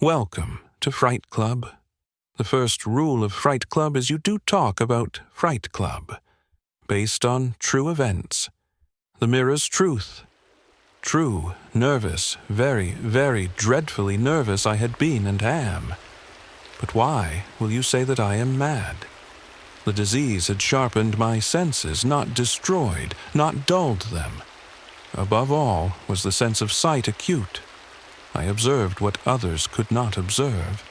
Welcome to Fright Club. The first rule of Fright Club is you do talk about Fright Club, based on true events. The mirror's truth. True, nervous, very, very dreadfully nervous I had been and am. But why will you say that I am mad? The disease had sharpened my senses, not destroyed, not dulled them. Above all was the sense of sight acute. I observed what others could not observe.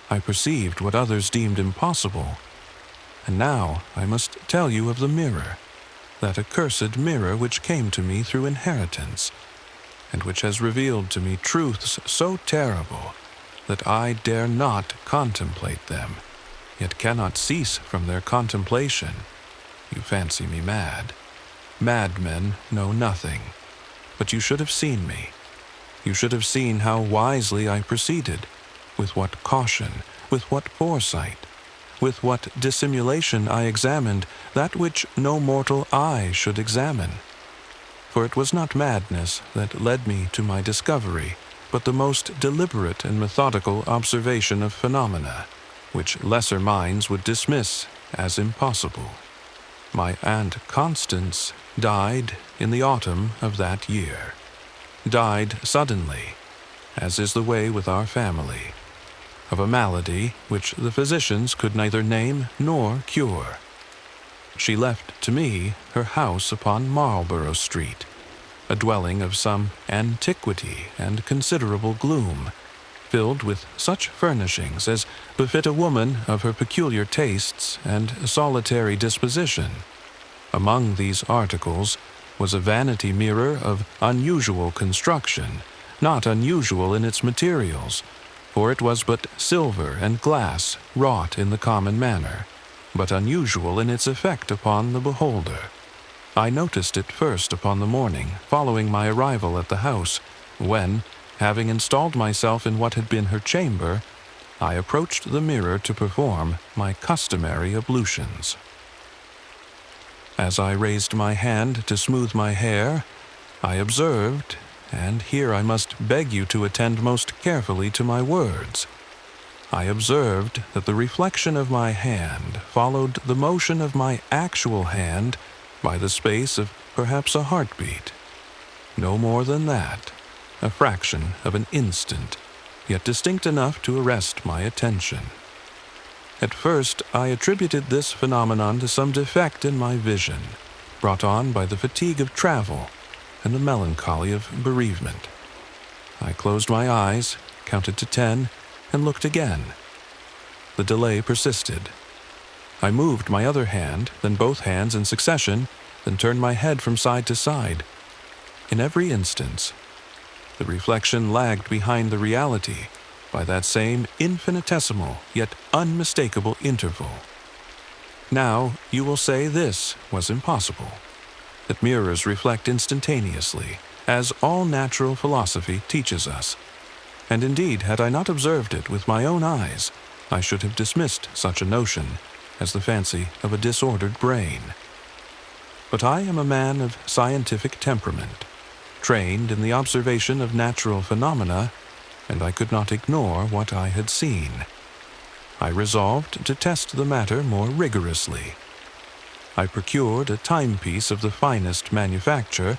I perceived what others deemed impossible. And now I must tell you of the mirror, that accursed mirror which came to me through inheritance, and which has revealed to me truths so terrible that I dare not contemplate them, yet cannot cease from their contemplation. You fancy me mad. Madmen know nothing. But you should have seen me. You should have seen how wisely I proceeded, with what caution, with what foresight, with what dissimulation I examined that which no mortal eye should examine. For it was not madness that led me to my discovery, but the most deliberate and methodical observation of phenomena, which lesser minds would dismiss as impossible. My Aunt Constance died in the autumn of that year. Died suddenly, as is the way with our family, of a malady which the physicians could neither name nor cure. She left to me her house upon Marlborough Street, a dwelling of some antiquity and considerable gloom, filled with such furnishings as befit a woman of her peculiar tastes and solitary disposition. Among these articles was a vanity mirror of unusual construction, not unusual in its materials, for it was but silver and glass wrought in the common manner, but unusual in its effect upon the beholder. I noticed it first upon the morning following my arrival at the house, when, having installed myself in what had been her chamber, I approached the mirror to perform my customary ablutions. As I raised my hand to smooth my hair, I observed, and here I must beg you to attend most carefully to my words, I observed that the reflection of my hand followed the motion of my actual hand by the space of perhaps a heartbeat. No more than that, a fraction of an instant, yet distinct enough to arrest my attention. At first, I attributed this phenomenon to some defect in my vision, brought on by the fatigue of travel and the melancholy of bereavement. I closed my eyes, counted to 10, and looked again. The delay persisted. I moved my other hand, then both hands in succession, then turned my head from side to side. In every instance, the reflection lagged behind the reality by that same infinitesimal yet unmistakable interval. Now you will say this was impossible, that mirrors reflect instantaneously, as all natural philosophy teaches us. And indeed, had I not observed it with my own eyes, I should have dismissed such a notion as the fancy of a disordered brain. But I am a man of scientific temperament, trained in the observation of natural phenomena, and I could not ignore what I had seen. I resolved to test the matter more rigorously. I procured a timepiece of the finest manufacture,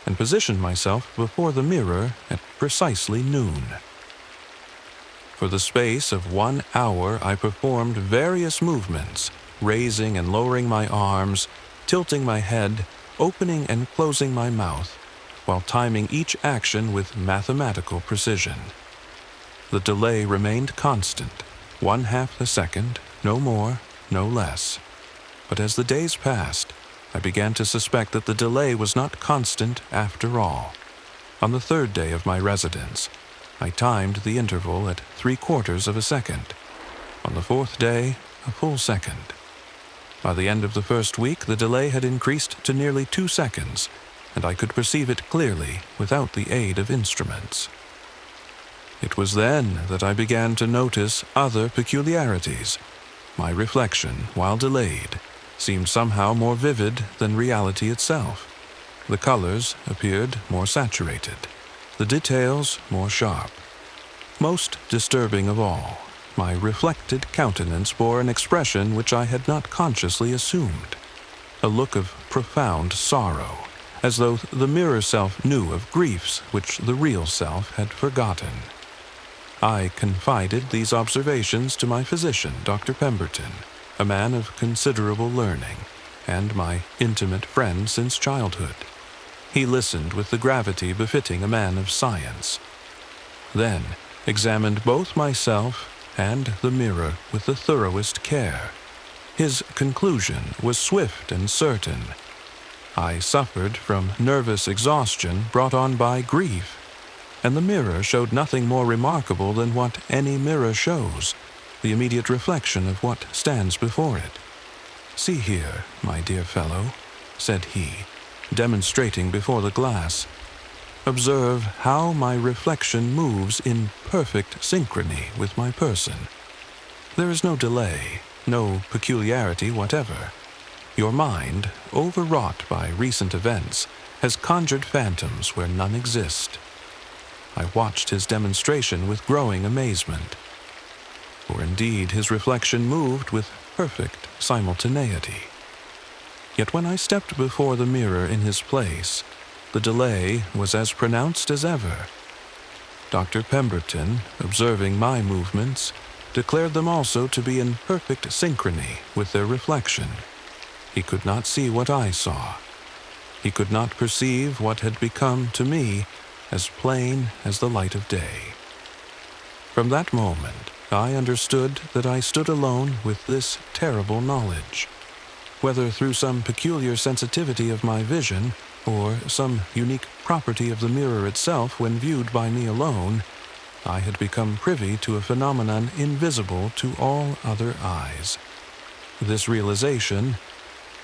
and positioned myself before the mirror at precisely noon. For the space of 1 hour I performed various movements, raising and lowering my arms, tilting my head, opening and closing my mouth, while timing each action with mathematical precision. The delay remained constant, 1/2 a second, no more, no less. But as the days passed, I began to suspect that the delay was not constant after all. On the 3rd day of my residence, I timed the interval at 3/4 of a second. On the 4th day, a full second. By the end of the first week, the delay had increased to nearly 2 seconds, and I could perceive it clearly without the aid of instruments. It was then that I began to notice other peculiarities. My reflection, while delayed, seemed somehow more vivid than reality itself. The colors appeared more saturated, the details more sharp. Most disturbing of all, my reflected countenance bore an expression which I had not consciously assumed, a look of profound sorrow, as though the mirror self knew of griefs which the real self had forgotten. I confided these observations to my physician, Dr. Pemberton, a man of considerable learning, and my intimate friend since childhood. He listened with the gravity befitting a man of science, then examined both myself and the mirror with the thoroughest care. His conclusion was swift and certain. I suffered from nervous exhaustion brought on by grief, and the mirror showed nothing more remarkable than what any mirror shows, the immediate reflection of what stands before it. "See here, my dear fellow," said he, demonstrating before the glass. "Observe how my reflection moves in perfect synchrony with my person. There is no delay, no peculiarity whatever. Your mind, overwrought by recent events, has conjured phantoms where none exist." I watched his demonstration with growing amazement, for indeed his reflection moved with perfect simultaneity. Yet when I stepped before the mirror in his place, the delay was as pronounced as ever. Dr. Pemberton, observing my movements, declared them also to be in perfect synchrony with their reflection. He could not see what I saw. He could not perceive what had become to me as plain as the light of day. From that moment, I understood that I stood alone with this terrible knowledge. Whether through some peculiar sensitivity of my vision, or some unique property of the mirror itself when viewed by me alone, I had become privy to a phenomenon invisible to all other eyes. This realization,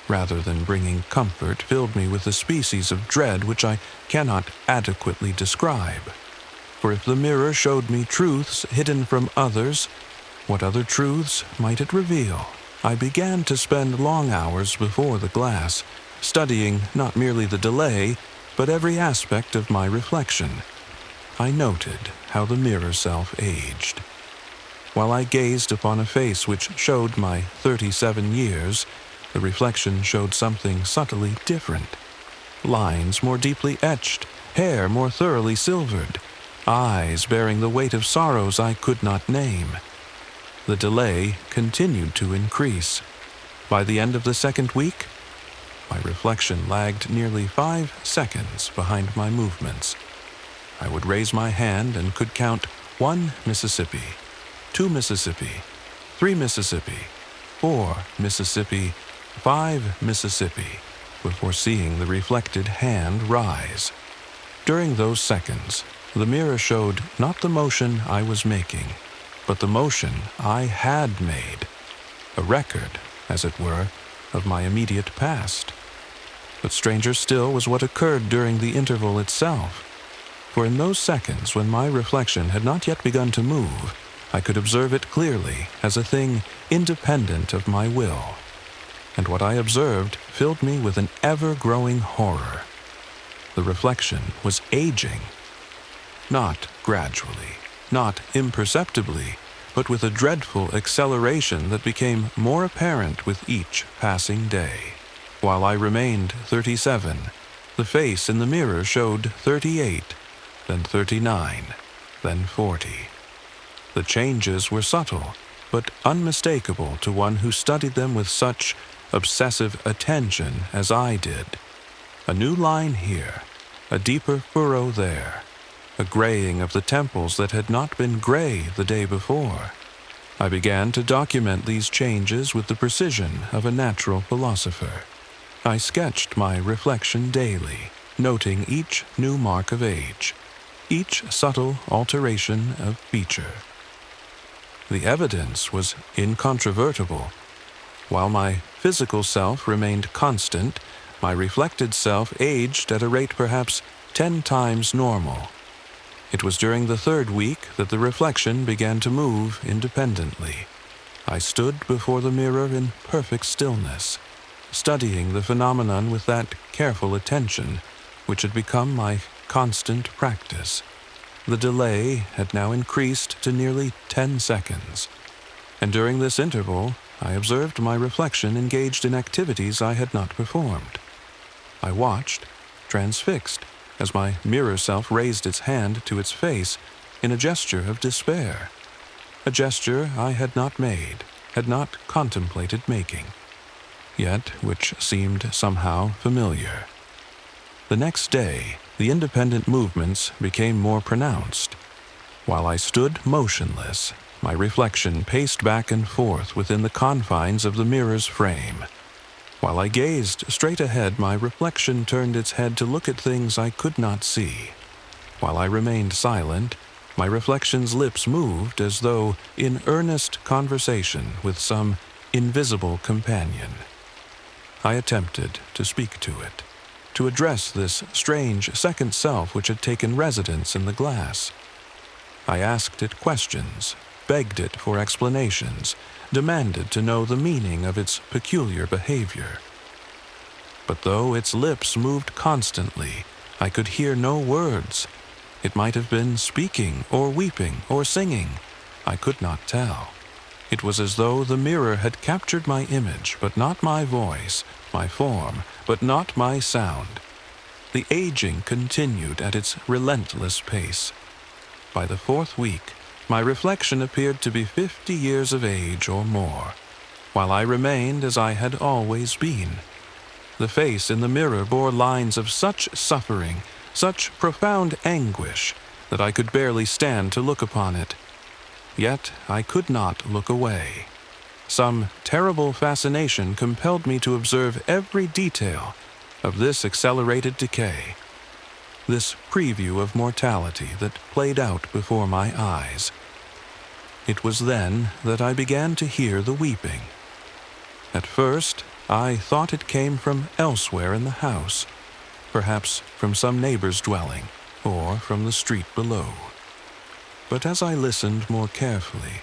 rather than bringing comfort, filled me with a species of dread which I cannot adequately describe. For if the mirror showed me truths hidden from others, what other truths might it reveal? I began to spend long hours before the glass, studying not merely the delay, but every aspect of my reflection. I noted how the mirror self aged. While I gazed upon a face which showed my 37 years, the reflection showed something subtly different. Lines more deeply etched, hair more thoroughly silvered, eyes bearing the weight of sorrows I could not name. The delay continued to increase. By the end of the second week, my reflection lagged nearly 5 seconds behind my movements. I would raise my hand and could count 1 Mississippi, 2 Mississippi, 3 Mississippi, 4 Mississippi, 5 Mississippi, before seeing the reflected hand rise. During those seconds, the mirror showed not the motion I was making, but the motion I had made, a record, as it were, of my immediate past. But stranger still was what occurred during the interval itself, for in those seconds when my reflection had not yet begun to move, I could observe it clearly as a thing independent of my will, and what I observed filled me with an ever-growing horror. The reflection was aging, not gradually, not imperceptibly, but with a dreadful acceleration that became more apparent with each passing day. While I remained 37, the face in the mirror showed 38, then 39, then 40. The changes were subtle, but unmistakable to one who studied them with such obsessive attention as I did. A new line here, a deeper furrow there, a graying of the temples that had not been gray the day before. I began to document these changes with the precision of a natural philosopher. I sketched my reflection daily, noting each new mark of age, each subtle alteration of feature. The evidence was incontrovertible. While my physical self remained constant, my reflected self aged at a rate perhaps 10 times normal. It was during the 3rd week that the reflection began to move independently. I stood before the mirror in perfect stillness, studying the phenomenon with that careful attention which had become my constant practice. The delay had now increased to nearly 10 seconds, and during this interval, I observed my reflection engaged in activities I had not performed. I watched, transfixed, as my mirror self raised its hand to its face in a gesture of despair, a gesture I had not made, had not contemplated making, yet which seemed somehow familiar. The next day, the independent movements became more pronounced. While I stood motionless, my reflection paced back and forth within the confines of the mirror's frame. While I gazed straight ahead, my reflection turned its head to look at things I could not see. While I remained silent, my reflection's lips moved as though in earnest conversation with some invisible companion. I attempted to speak to it, to address this strange second self which had taken residence in the glass. I asked it questions, begged it for explanations, demanded to know the meaning of its peculiar behavior. But though its lips moved constantly, I could hear no words. It might have been speaking or weeping or singing. I could not tell. It was as though the mirror had captured my image, but not my voice, my form, but not my sound. The aging continued at its relentless pace. By the 4th week, my reflection appeared to be 50 years of age or more, while I remained as I had always been. The face in the mirror bore lines of such suffering, such profound anguish, that I could barely stand to look upon it. Yet I could not look away. Some terrible fascination compelled me to observe every detail of this accelerated decay, this preview of mortality that played out before my eyes. It was then that I began to hear the weeping. At first, I thought it came from elsewhere in the house, perhaps from some neighbor's dwelling, or from the street below. But as I listened more carefully,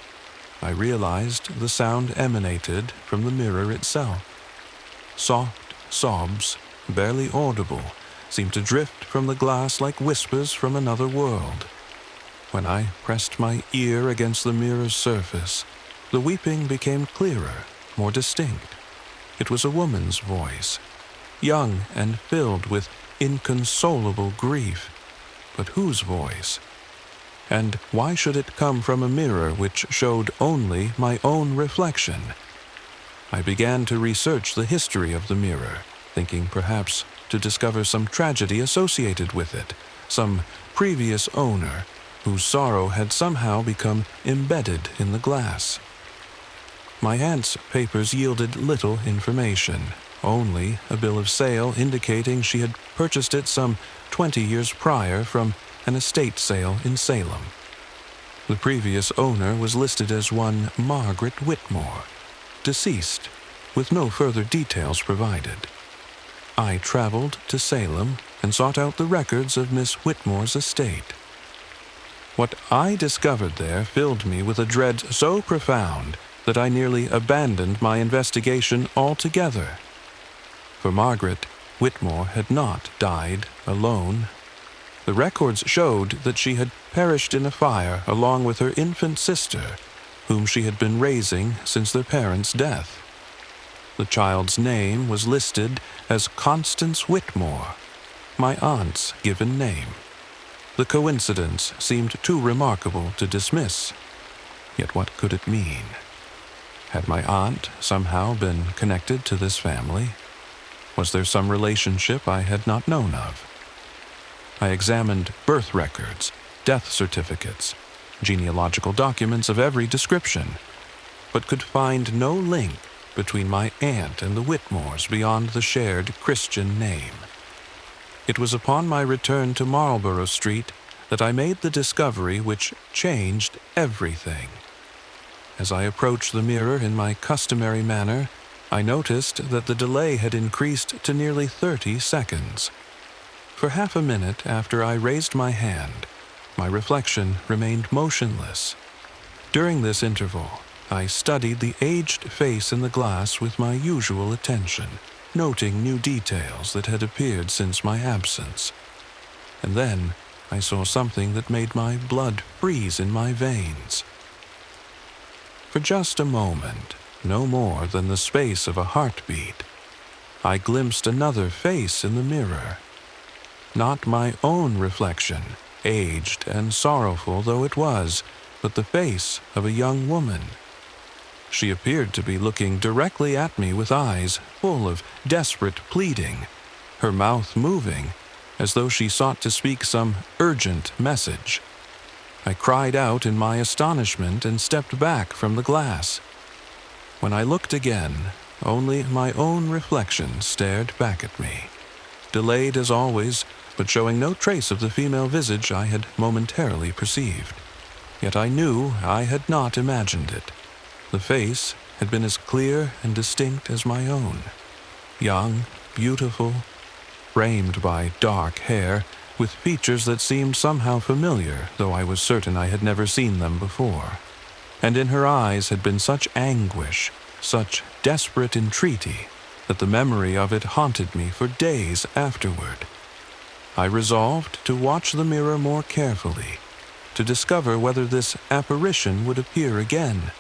I realized the sound emanated from the mirror itself. Soft sobs, barely audible, seemed to drift from the glass like whispers from another world. When I pressed my ear against the mirror's surface, the weeping became clearer, more distinct. It was a woman's voice, young and filled with inconsolable grief. But whose voice? And why should it come from a mirror which showed only my own reflection? I began to research the history of the mirror, thinking perhaps to discover some tragedy associated with it, some previous owner whose sorrow had somehow become embedded in the glass. My aunt's papers yielded little information, only a bill of sale indicating she had purchased it some 20 years prior from an estate sale in Salem. The previous owner was listed as one Margaret Whitmore, deceased, with no further details provided. I traveled to Salem and sought out the records of Miss Whitmore's estate. What I discovered there filled me with a dread so profound that I nearly abandoned my investigation altogether. For Margaret, Whitmore had not died alone. The records showed that she had perished in a fire along with her infant sister, whom she had been raising since their parents' death. The child's name was listed as Constance Whitmore, my aunt's given name. The coincidence seemed too remarkable to dismiss. Yet what could it mean? Had my aunt somehow been connected to this family? Was there some relationship I had not known of? I examined birth records, death certificates, genealogical documents of every description, but could find no link between my aunt and the Whitmores beyond the shared Christian name. It was upon my return to Marlborough Street that I made the discovery which changed everything. As I approached the mirror in my customary manner, I noticed that the delay had increased to nearly 30 seconds. For half a minute after I raised my hand, my reflection remained motionless. During this interval, I studied the aged face in the glass with my usual attention, noting new details that had appeared since my absence. And then I saw something that made my blood freeze in my veins. For just a moment, no more than the space of a heartbeat, I glimpsed another face in the mirror. Not my own reflection, aged and sorrowful though it was, but the face of a young woman. She appeared to be looking directly at me with eyes full of desperate pleading, her mouth moving, as though she sought to speak some urgent message. I cried out in my astonishment and stepped back from the glass. When I looked again, only my own reflection stared back at me, delayed as always, but showing no trace of the female visage I had momentarily perceived. Yet I knew I had not imagined it. The face had been as clear and distinct as my own. Young, beautiful, framed by dark hair, with features that seemed somehow familiar, though I was certain I had never seen them before. And in her eyes had been such anguish, such desperate entreaty, that the memory of it haunted me for days afterward. I resolved to watch the mirror more carefully, to discover whether this apparition would appear again.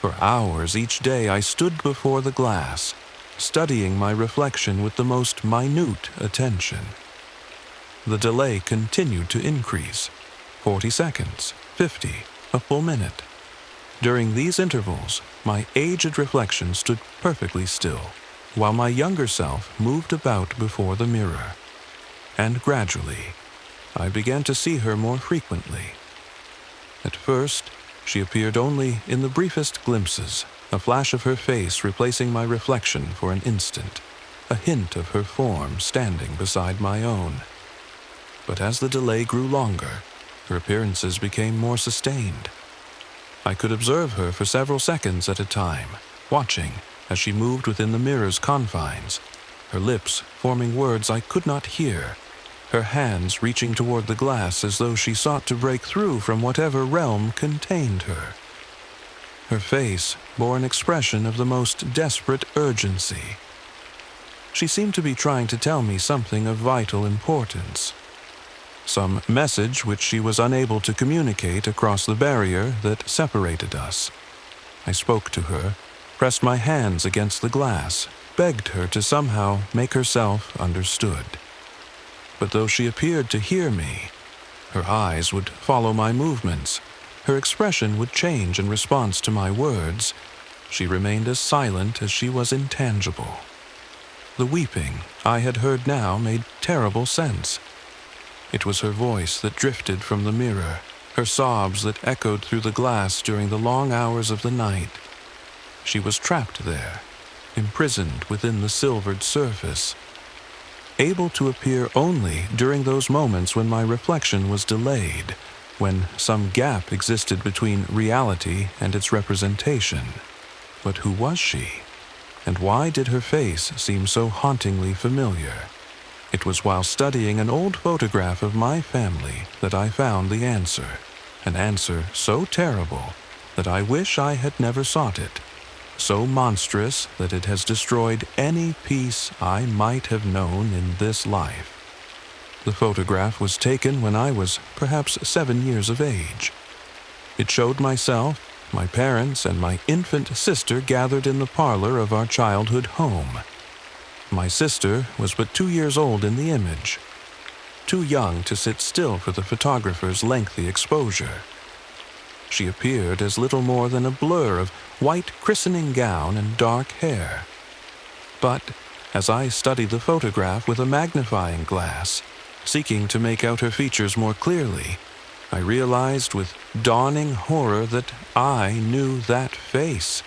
For hours each day I stood before the glass, studying my reflection with the most minute attention. The delay continued to increase. 40 seconds, 50, a full minute. During these intervals, my aged reflection stood perfectly still, while my younger self moved about before the mirror. And gradually, I began to see her more frequently. At first, she appeared only in the briefest glimpses, a flash of her face replacing my reflection for an instant, a hint of her form standing beside my own. But as the delay grew longer, her appearances became more sustained. I could observe her for several seconds at a time, watching as she moved within the mirror's confines, her lips forming words I could not hear, her hands reaching toward the glass as though she sought to break through from whatever realm contained her. Her face bore an expression of the most desperate urgency. She seemed to be trying to tell me something of vital importance, some message which she was unable to communicate across the barrier that separated us. I spoke to her, pressed my hands against the glass, begged her to somehow make herself understood. But though she appeared to hear me, her eyes would follow my movements, her expression would change in response to my words. She remained as silent as she was intangible. The weeping I had heard now made terrible sense. It was her voice that drifted from the mirror, her sobs that echoed through the glass during the long hours of the night. She was trapped there, imprisoned within the silvered surface, able to appear only during those moments when my reflection was delayed, when some gap existed between reality and its representation. But who was she? And why did her face seem so hauntingly familiar? It was while studying an old photograph of my family that I found the answer, an answer so terrible that I wish I had never sought it, so monstrous that it has destroyed any peace I might have known in this life. The photograph was taken when I was perhaps 7 years of age. It showed myself, my parents, and my infant sister gathered in the parlor of our childhood home. My sister was but 2 years old in the image, too young to sit still for the photographer's lengthy exposure. She appeared as little more than a blur of white christening gown and dark hair. But as I studied the photograph with a magnifying glass, seeking to make out her features more clearly, I realized with dawning horror that I knew that face.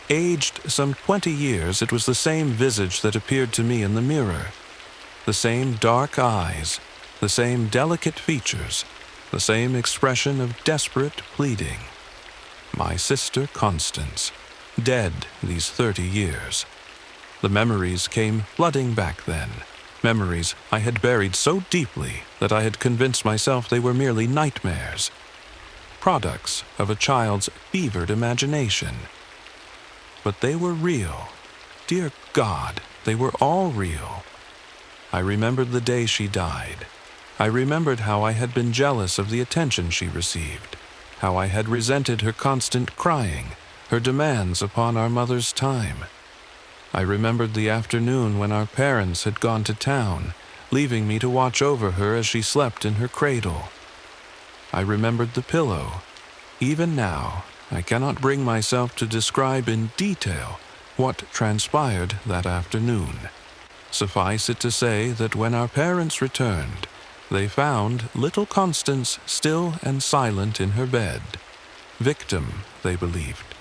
Aged some 20 years, it was the same visage that appeared to me in the mirror. The same dark eyes, the same delicate features, the same expression of desperate pleading. My sister Constance, dead these 30 years. The memories came flooding back then, memories I had buried so deeply that I had convinced myself they were merely nightmares, products of a child's fevered imagination. But they were real. Dear God, they were all real. I remembered the day she died, I remembered how I had been jealous of the attention she received, how I had resented her constant crying, her demands upon our mother's time. I remembered the afternoon when our parents had gone to town, leaving me to watch over her as she slept in her cradle. I remembered the pillow. Even now, I cannot bring myself to describe in detail what transpired that afternoon. Suffice it to say that when our parents returned, they found little Constance still and silent in her bed, victim, they believed,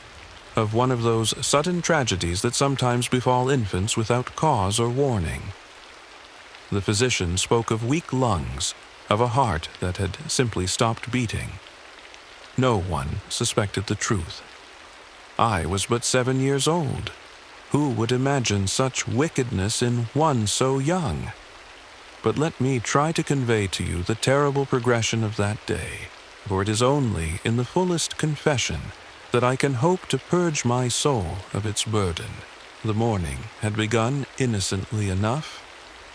of one of those sudden tragedies that sometimes befall infants without cause or warning. The physician spoke of weak lungs, of a heart that had simply stopped beating. No one suspected the truth. I was but 7 years old. Who would imagine such wickedness in one so young? But let me try to convey to you the terrible progression of that day, for it is only in the fullest confession that I can hope to purge my soul of its burden. The morning had begun innocently enough.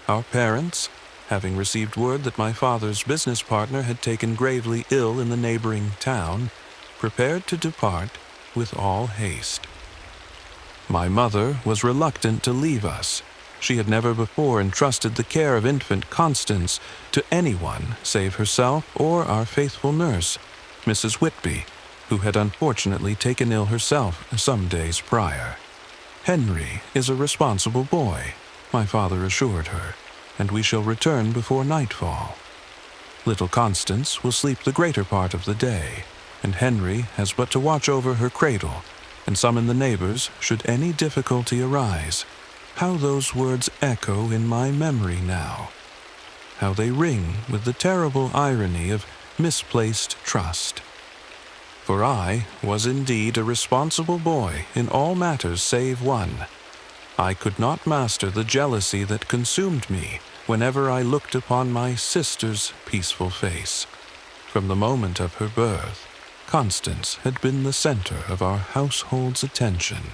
Our parents, having received word that my father's business partner had taken gravely ill in the neighboring town, prepared to depart with all haste. My mother was reluctant to leave us. She had never before entrusted the care of infant Constance to anyone save herself or our faithful nurse, Mrs. Whitby, who had unfortunately taken ill herself some days prior. "Henry is a responsible boy," my father assured her, "and we shall return before nightfall. Little Constance will sleep the greater part of the day, and Henry has but to watch over her cradle and summon the neighbors should any difficulty arise." How those words echo in my memory now. How they ring with the terrible irony of misplaced trust. For I was indeed a responsible boy in all matters save one. I could not master the jealousy that consumed me whenever I looked upon my sister's peaceful face. From the moment of her birth, Constance had been the center of our household's attention.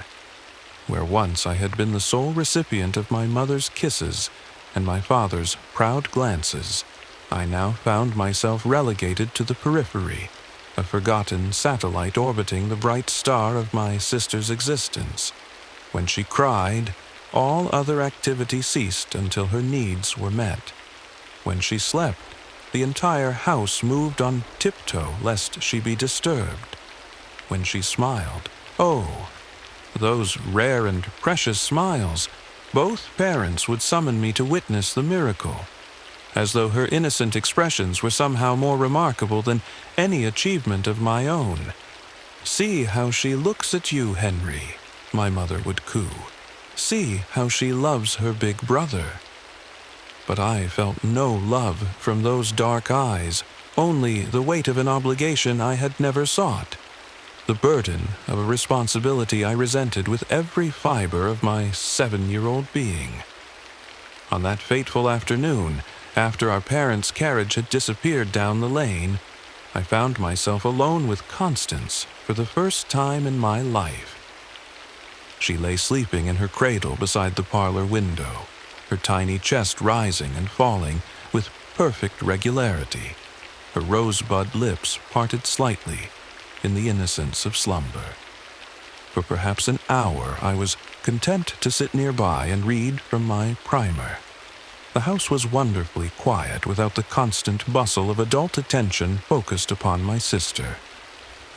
Where once I had been the sole recipient of my mother's kisses and my father's proud glances, I now found myself relegated to the periphery, a forgotten satellite orbiting the bright star of my sister's existence. When she cried, all other activity ceased until her needs were met. When she slept, the entire house moved on tiptoe lest she be disturbed. When she smiled, oh, those rare and precious smiles, both parents would summon me to witness the miracle, as though her innocent expressions were somehow more remarkable than any achievement of my own. "See how she looks at you, Henry," my mother would coo. "See how she loves her big brother." But I felt no love from those dark eyes, only the weight of an obligation I had never sought. The burden of a responsibility I resented with every fiber of my 7-year-old being. On that fateful afternoon, after our parents' carriage had disappeared down the lane, I found myself alone with Constance for the first time in my life. She lay sleeping in her cradle beside the parlor window, her tiny chest rising and falling with perfect regularity, her rosebud lips parted slightly, in the innocence of slumber. For perhaps an hour I was content to sit nearby and read from my primer. The house was wonderfully quiet without the constant bustle of adult attention focused upon my sister.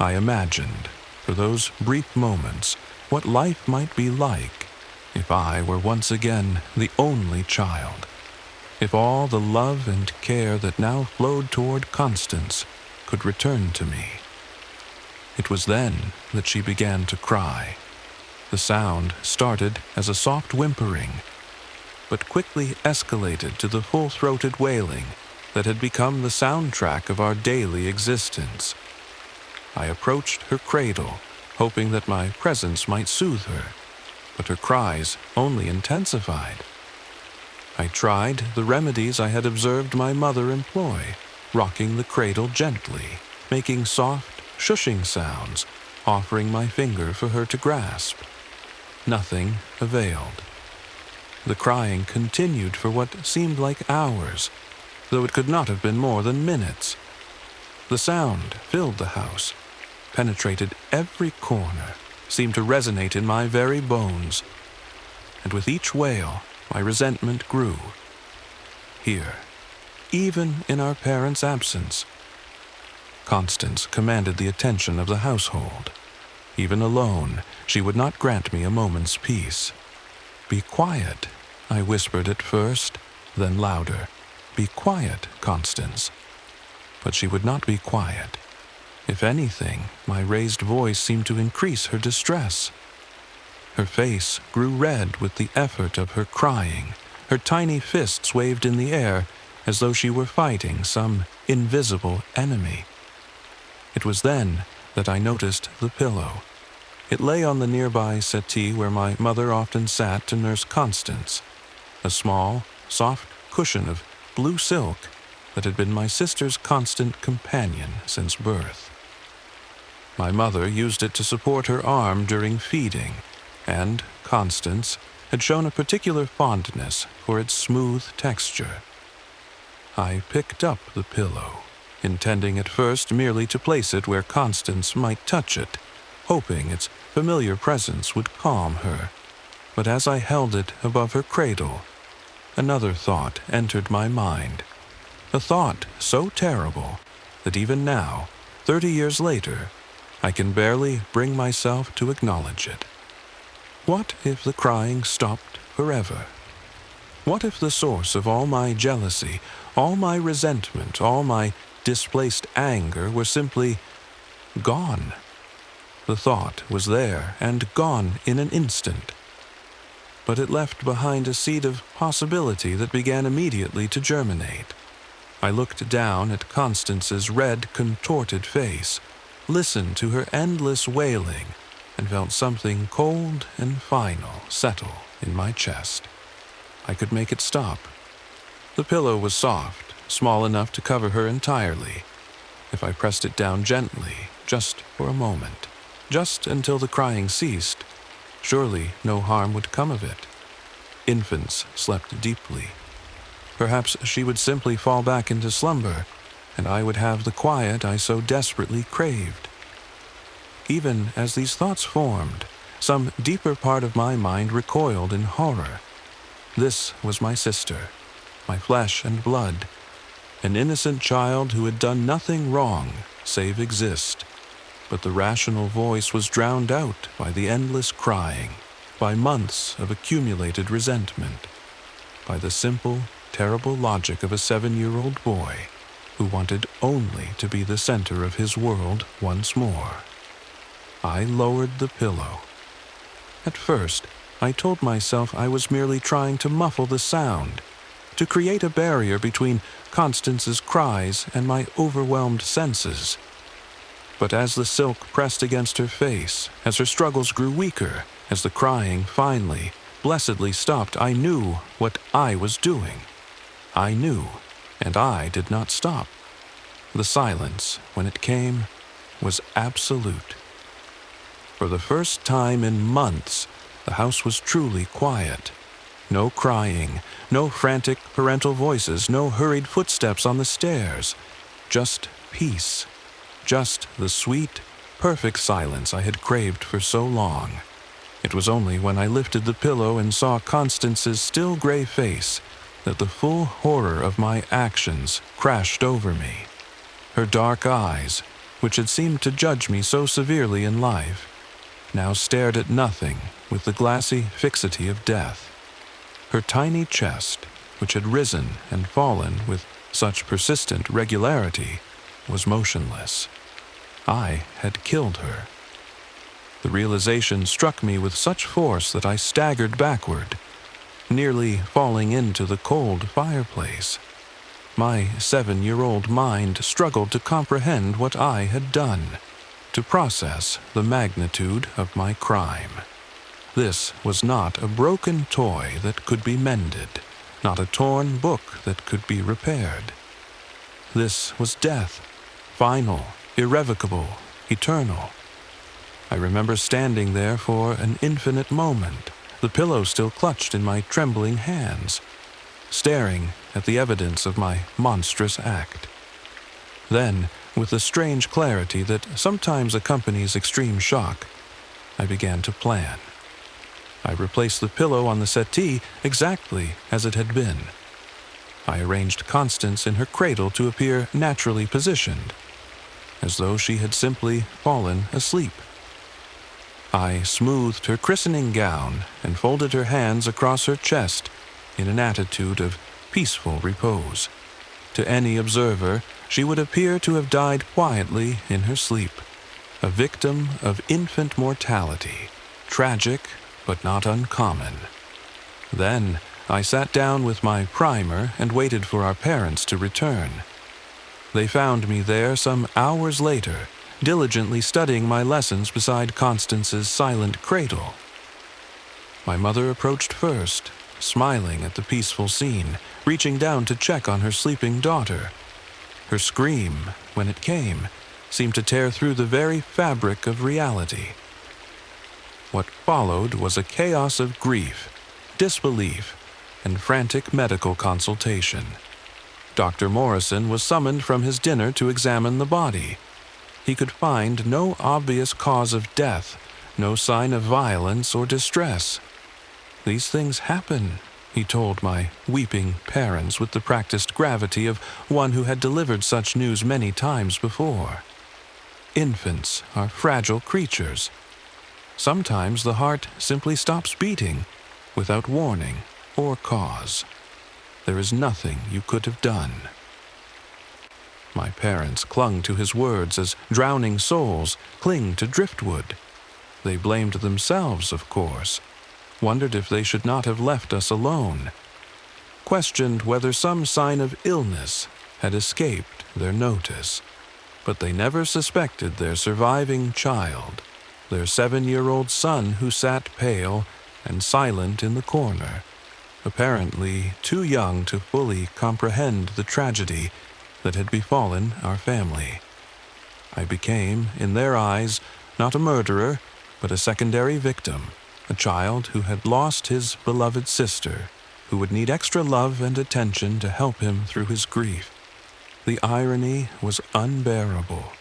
I imagined, for those brief moments, what life might be like if I were once again the only child, if all the love and care that now flowed toward Constance could return to me. It was then that she began to cry. The sound started as a soft whimpering, but quickly escalated to the full-throated wailing that had become the soundtrack of our daily existence. I approached her cradle, hoping that my presence might soothe her, but her cries only intensified. I tried the remedies I had observed my mother employ, rocking the cradle gently, making soft, shushing sounds, offering my finger for her to grasp. Nothing availed. The crying continued for what seemed like hours, though it could not have been more than minutes. The sound filled the house, penetrated every corner, seemed to resonate in my very bones, and with each wail, my resentment grew. Here, even in our parents' absence, Constance commanded the attention of the household. Even alone, she would not grant me a moment's peace. "Be quiet," I whispered at first, then louder. "Be quiet, Constance." But she would not be quiet. If anything, my raised voice seemed to increase her distress. Her face grew red with the effort of her crying. Her tiny fists waved in the air as though she were fighting some invisible enemy. It was then that I noticed the pillow. It lay on the nearby settee where my mother often sat to nurse Constance, a small, soft cushion of blue silk that had been my sister's constant companion since birth. My mother used it to support her arm during feeding, and Constance had shown a particular fondness for its smooth texture. I picked up the pillow, intending at first merely to place it where Constance might touch it, hoping its familiar presence would calm her. But as I held it above her cradle, another thought entered my mind. A thought so terrible that even now, 30 years later, I can barely bring myself to acknowledge it. What if the crying stopped forever? What if the source of all my jealousy, all my resentment, all my displaced anger were simply gone? The thought was there and gone in an instant. But it left behind a seed of possibility that began immediately to germinate. I looked down at Constance's red, contorted face, listened to her endless wailing, and felt something cold and final settle in my chest. I could make it stop. The pillow was soft, small enough to cover her entirely. If I pressed it down gently, just for a moment, just until the crying ceased, surely no harm would come of it. Infants slept deeply. Perhaps she would simply fall back into slumber, and I would have the quiet I so desperately craved. Even as these thoughts formed, some deeper part of my mind recoiled in horror. This was my sister, my flesh and blood, an innocent child who had done nothing wrong save exist. But the rational voice was drowned out by the endless crying, by months of accumulated resentment, by the simple, terrible logic of a 7-year-old boy who wanted only to be the center of his world once more. I lowered the pillow. At first, I told myself I was merely trying to muffle the sound, to create a barrier between Constance's cries and my overwhelmed senses. But as the silk pressed against her face, as her struggles grew weaker, as the crying finally, blessedly stopped, I knew what I was doing. I knew, and I did not stop. The silence, when it came, was absolute. For the first time in months, the house was truly quiet. No crying, no frantic parental voices, no hurried footsteps on the stairs. Just peace. Just the sweet, perfect silence I had craved for so long. It was only when I lifted the pillow and saw Constance's still gray face that the full horror of my actions crashed over me. Her dark eyes, which had seemed to judge me so severely in life, now stared at nothing with the glassy fixity of death. Her tiny chest, which had risen and fallen with such persistent regularity, was motionless. I had killed her. The realization struck me with such force that I staggered backward, nearly falling into the cold fireplace. My 7-year-old mind struggled to comprehend what I had done, to process the magnitude of my crime. This was not a broken toy that could be mended, not a torn book that could be repaired. This was death, final, irrevocable, eternal. I remember standing there for an infinite moment, the pillow still clutched in my trembling hands, staring at the evidence of my monstrous act. Then, with the strange clarity that sometimes accompanies extreme shock, I began to plan. I replaced the pillow on the settee exactly as it had been. I arranged Constance in her cradle to appear naturally positioned, as though she had simply fallen asleep. I smoothed her christening gown and folded her hands across her chest in an attitude of peaceful repose. To any observer, she would appear to have died quietly in her sleep, a victim of infant mortality, tragic but not uncommon. Then I sat down with my primer and waited for our parents to return. They found me there some hours later, diligently studying my lessons beside Constance's silent cradle. My mother approached first, smiling at the peaceful scene, reaching down to check on her sleeping daughter. Her scream, when it came, seemed to tear through the very fabric of reality. What followed was a chaos of grief, disbelief, and frantic medical consultation. Dr. Morrison was summoned from his dinner to examine the body. He could find no obvious cause of death, no sign of violence or distress. "These things happen," he told my weeping parents with the practiced gravity of one who had delivered such news many times before. "Infants are fragile creatures. Sometimes the heart simply stops beating without warning or cause. There is nothing you could have done." My parents clung to his words as drowning souls cling to driftwood. They blamed themselves, of course, wondered if they should not have left us alone, questioned whether some sign of illness had escaped their notice. But they never suspected their surviving child, their 7-year-old son who sat pale and silent in the corner, apparently too young to fully comprehend the tragedy that had befallen our family. I became, in their eyes, not a murderer, but a secondary victim, a child who had lost his beloved sister, who would need extra love and attention to help him through his grief. The irony was unbearable.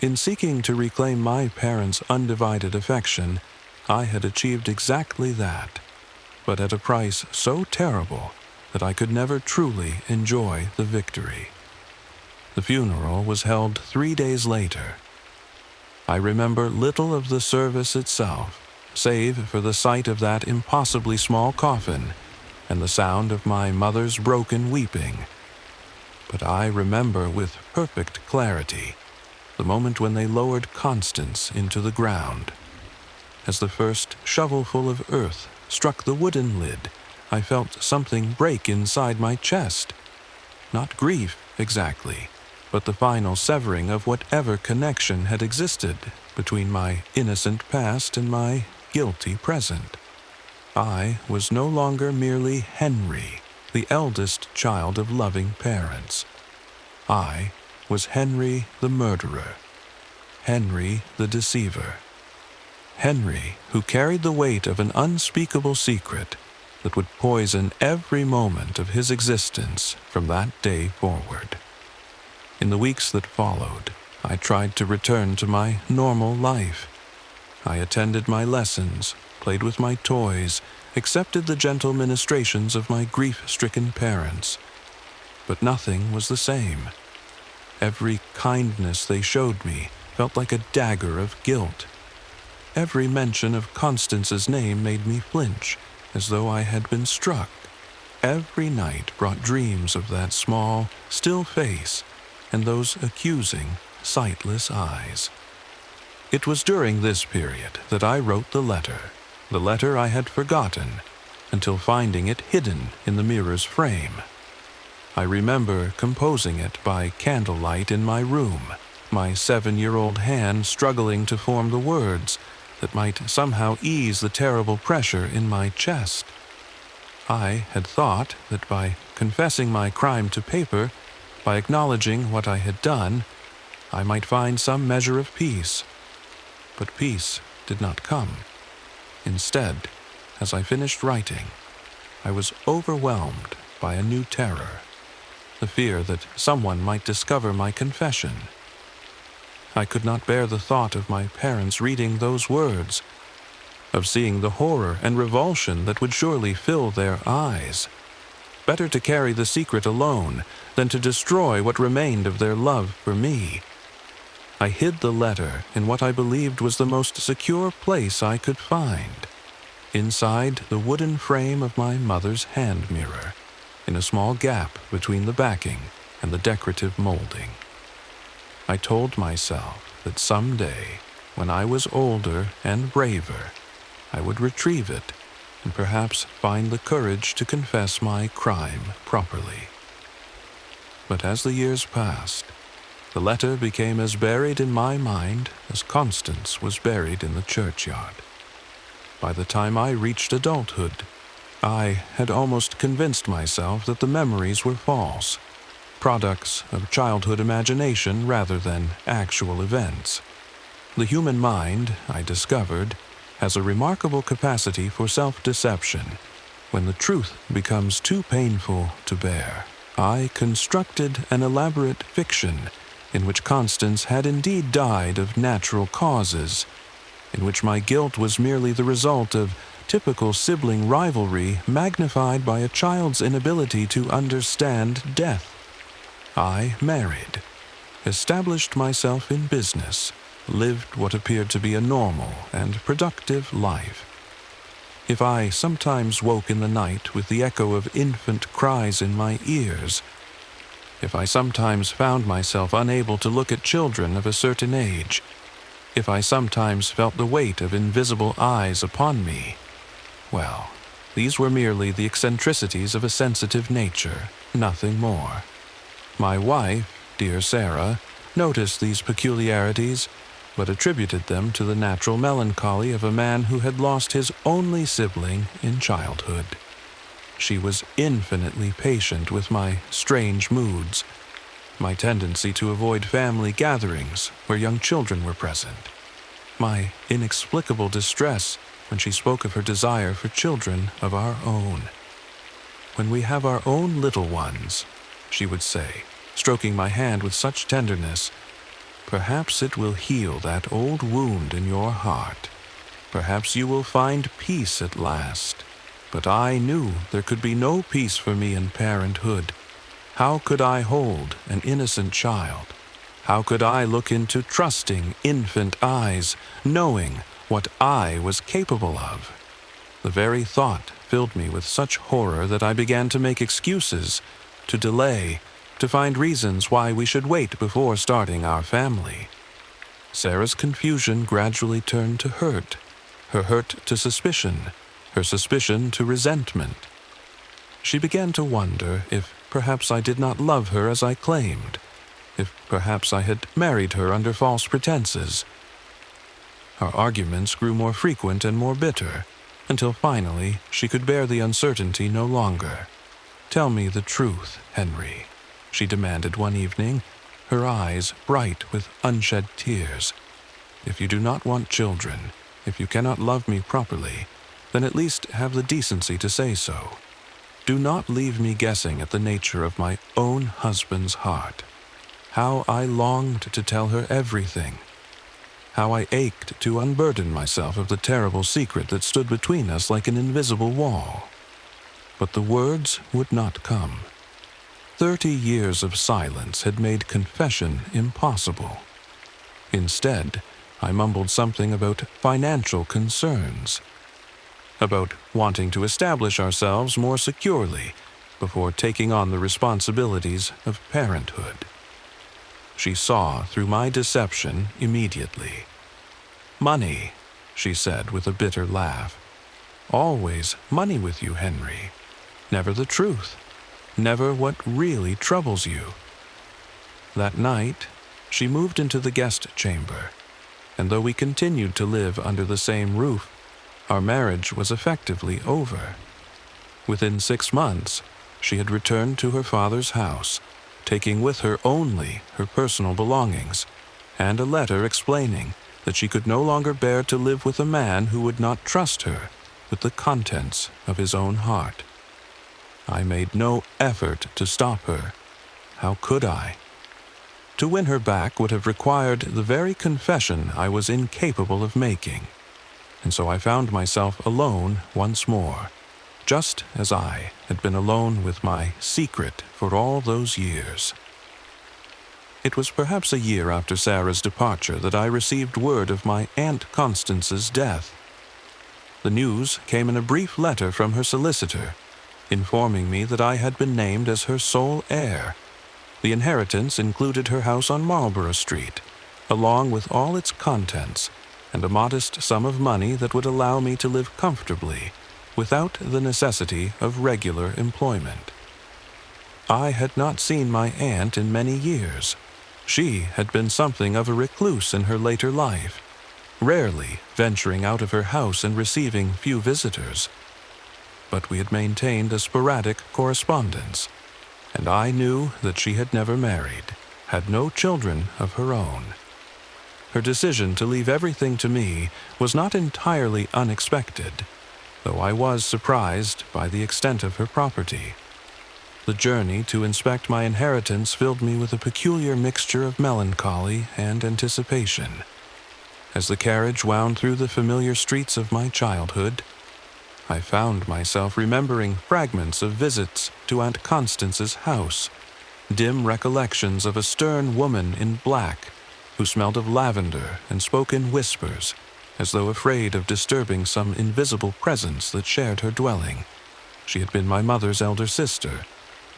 In seeking to reclaim my parents' undivided affection, I had achieved exactly that, but at a price so terrible that I could never truly enjoy the victory. The funeral was held 3 days later. I remember little of the service itself, save for the sight of that impossibly small coffin and the sound of my mother's broken weeping. But I remember with perfect clarity the moment when they lowered Constance into the ground. As the first shovelful of earth struck the wooden lid, I felt something break inside my chest. Not grief, exactly, but the final severing of whatever connection had existed between my innocent past and my guilty present. I was no longer merely Henry, the eldest child of loving parents. I was Henry the murderer, Henry the deceiver, Henry who carried the weight of an unspeakable secret that would poison every moment of his existence from that day forward. In the weeks that followed, I tried to return to my normal life. I attended my lessons, played with my toys, accepted the gentle ministrations of my grief-stricken parents. But nothing was the same. Every kindness they showed me felt like a dagger of guilt. Every mention of Constance's name made me flinch, as though I had been struck. Every night brought dreams of that small, still face and those accusing, sightless eyes. It was during this period that I wrote the letter I had forgotten, until finding it hidden in the mirror's frame. I remember composing it by candlelight in my room, my 7-year-old hand struggling to form the words that might somehow ease the terrible pressure in my chest. I had thought that by confessing my crime to paper, by acknowledging what I had done, I might find some measure of peace. But peace did not come. Instead, as I finished writing, I was overwhelmed by a new terror, the fear that someone might discover my confession. I could not bear the thought of my parents reading those words, of seeing the horror and revulsion that would surely fill their eyes. Better to carry the secret alone than to destroy what remained of their love for me. I hid the letter in what I believed was the most secure place I could find, inside the wooden frame of my mother's hand mirror, in a small gap between the backing and the decorative molding. I told myself that someday, when I was older and braver, I would retrieve it and perhaps find the courage to confess my crime properly. But as the years passed, the letter became as buried in my mind as Constance was buried in the churchyard. By the time I reached adulthood, I had almost convinced myself that the memories were false, products of childhood imagination rather than actual events. The human mind, I discovered, has a remarkable capacity for self-deception when the truth becomes too painful to bear. I constructed an elaborate fiction in which Constance had indeed died of natural causes, in which my guilt was merely the result of typical sibling rivalry magnified by a child's inability to understand death. I married, established myself in business, lived what appeared to be a normal and productive life. If I sometimes woke in the night with the echo of infant cries in my ears, if I sometimes found myself unable to look at children of a certain age, if I sometimes felt the weight of invisible eyes upon me, well, these were merely the eccentricities of a sensitive nature, nothing more. My wife, dear Sarah, noticed these peculiarities, but attributed them to the natural melancholy of a man who had lost his only sibling in childhood. She was infinitely patient with my strange moods, my tendency to avoid family gatherings where young children were present, my inexplicable distress when she spoke of her desire for children of our own. "When we have our own little ones," she would say, stroking my hand with such tenderness, "perhaps it will heal that old wound in your heart. Perhaps you will find peace at last." But I knew there could be no peace for me in parenthood. How could I hold an innocent child? How could I look into trusting infant eyes, knowing what I was capable of? The very thought filled me with such horror that I began to make excuses, to delay, to find reasons why we should wait before starting our family. Sarah's confusion gradually turned to hurt, her hurt to suspicion, her suspicion to resentment. She began to wonder if perhaps I did not love her as I claimed, if perhaps I had married her under false pretenses. Our arguments grew more frequent and more bitter, until finally she could bear the uncertainty no longer. "Tell me the truth, Henry," she demanded one evening, her eyes bright with unshed tears. "If you do not want children, if you cannot love me properly, then at least have the decency to say so. Do not leave me guessing at the nature of my own husband's heart." How I longed to tell her everything. How I ached to unburden myself of the terrible secret that stood between us like an invisible wall. But the words would not come. 30 years of silence had made confession impossible. Instead, I mumbled something about financial concerns, about wanting to establish ourselves more securely before taking on the responsibilities of parenthood. She saw through my deception immediately. "Money," she said with a bitter laugh. "Always money with you, Henry. Never the truth. Never what really troubles you." That night, she moved into the guest chamber, and though we continued to live under the same roof, our marriage was effectively over. Within 6 months, she had returned to her father's house, taking with her only her personal belongings, and a letter explaining that she could no longer bear to live with a man who would not trust her with the contents of his own heart. I made no effort to stop her. How could I? To win her back would have required the very confession I was incapable of making, and so I found myself alone once more, just as I had been alone with my secret for all those years. It was perhaps a year after Sarah's departure that I received word of my Aunt Constance's death. The news came in a brief letter from her solicitor, informing me that I had been named as her sole heir. The inheritance included her house on Marlborough Street, along with all its contents, and a modest sum of money that would allow me to live comfortably, without the necessity of regular employment. I had not seen my aunt in many years. She had been something of a recluse in her later life, rarely venturing out of her house and receiving few visitors. But we had maintained a sporadic correspondence, and I knew that she had never married, had no children of her own. Her decision to leave everything to me was not entirely unexpected, though I was surprised by the extent of her property. The journey to inspect my inheritance filled me with a peculiar mixture of melancholy and anticipation. As the carriage wound through the familiar streets of my childhood, I found myself remembering fragments of visits to Aunt Constance's house, dim recollections of a stern woman in black who smelled of lavender and spoke in whispers, as though afraid of disturbing some invisible presence that shared her dwelling. She had been my mother's elder sister,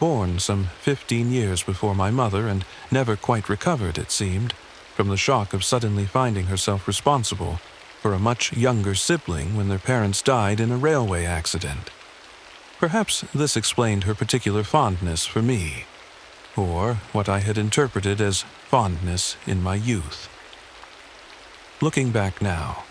born some 15 years before my mother, and never quite recovered, it seemed, from the shock of suddenly finding herself responsible for a much younger sibling when their parents died in a railway accident. Perhaps this explained her particular fondness for me, or what I had interpreted as fondness in my youth. Looking back now,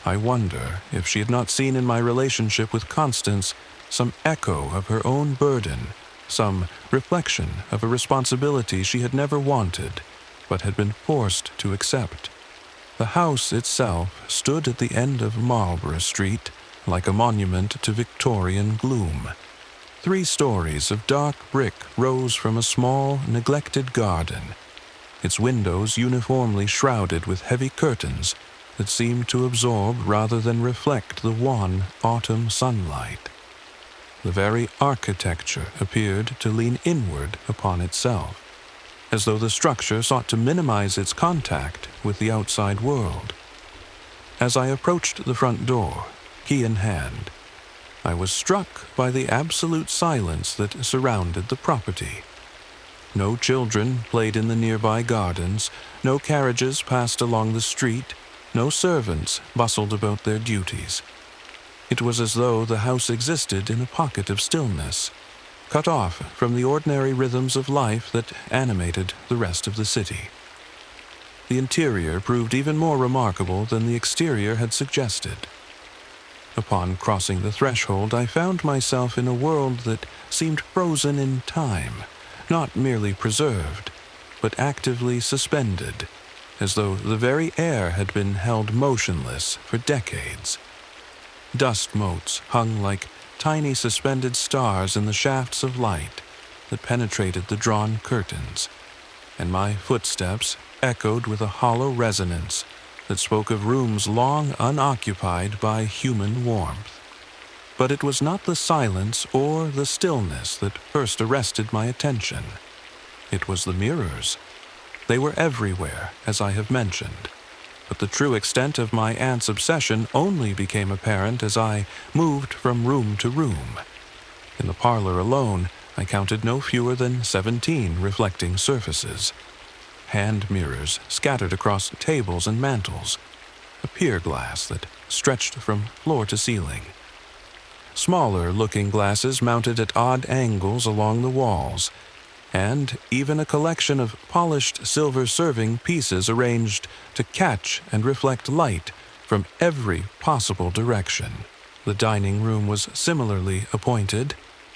I wonder if she had not seen in my relationship with Constance some echo of her own burden, some reflection of a responsibility she had never wanted, but had been forced to accept. The house itself stood at the end of Marlborough Street, like a monument to Victorian gloom. 3 stories of dark brick rose from a small, neglected garden, its windows uniformly shrouded with heavy curtains that seemed to absorb rather than reflect the wan autumn sunlight. The very architecture appeared to lean inward upon itself, as though the structure sought to minimize its contact with the outside world. As I approached the front door, key in hand, I was struck by the absolute silence that surrounded the property. No children played in the nearby gardens, no carriages passed along the street, no servants bustled about their duties. It was as though the house existed in a pocket of stillness, cut off from the ordinary rhythms of life that animated the rest of the city. The interior proved even more remarkable than the exterior had suggested. Upon crossing the threshold, I found myself in a world that seemed frozen in time, not merely preserved, but actively suspended, as though the very air had been held motionless for decades. Dust motes hung like tiny suspended stars in the shafts of light that penetrated the drawn curtains, and my footsteps echoed with a hollow resonance that spoke of rooms long unoccupied by human warmth. But it was not the silence or the stillness that first arrested my attention. It was the mirrors. They were everywhere, as I have mentioned, but the true extent of my aunt's obsession only became apparent as I moved from room to room. In the parlor alone, I counted no fewer than 17 reflecting surfaces. Hand mirrors scattered across tables and mantels, a pier glass that stretched from floor to ceiling. Smaller looking glasses mounted at odd angles along the walls, and even a collection of polished silver serving pieces arranged to catch and reflect light from every possible direction. The dining room was similarly appointed,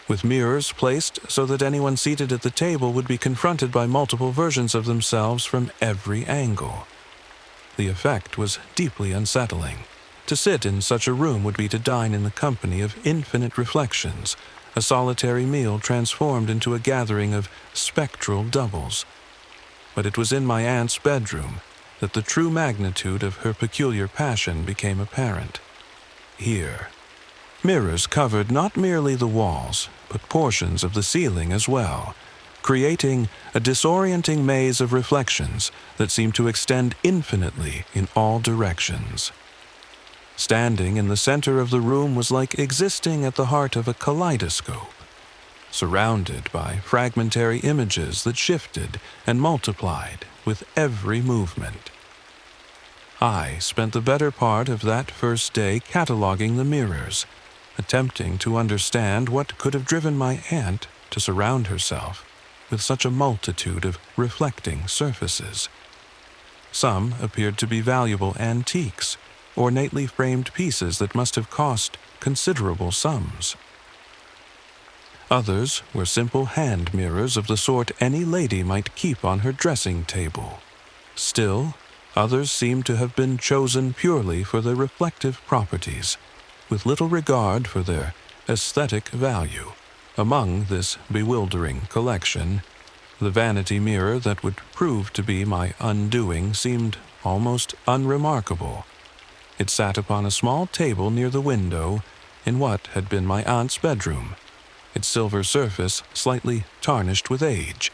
with mirrors placed so that anyone seated at the table would be confronted by multiple versions of themselves from every angle. The effect was deeply unsettling. To sit in such a room would be to dine in the company of infinite reflections, a solitary meal transformed into a gathering of spectral doubles. But it was in my aunt's bedroom that the true magnitude of her peculiar passion became apparent. Here, mirrors covered not merely the walls, but portions of the ceiling as well, creating a disorienting maze of reflections that seemed to extend infinitely in all directions. Standing in the center of the room was like existing at the heart of a kaleidoscope, surrounded by fragmentary images that shifted and multiplied with every movement. I spent the better part of that first day cataloging the mirrors, attempting to understand what could have driven my aunt to surround herself with such a multitude of reflecting surfaces. Some appeared to be valuable antiques, ornately framed pieces that must have cost considerable sums. Others were simple hand mirrors of the sort any lady might keep on her dressing table. Still, others seemed to have been chosen purely for their reflective properties, with little regard for their aesthetic value. Among this bewildering collection, the vanity mirror that would prove to be my undoing seemed almost unremarkable. It sat upon a small table near the window in what had been my aunt's bedroom, its silver surface slightly tarnished with age,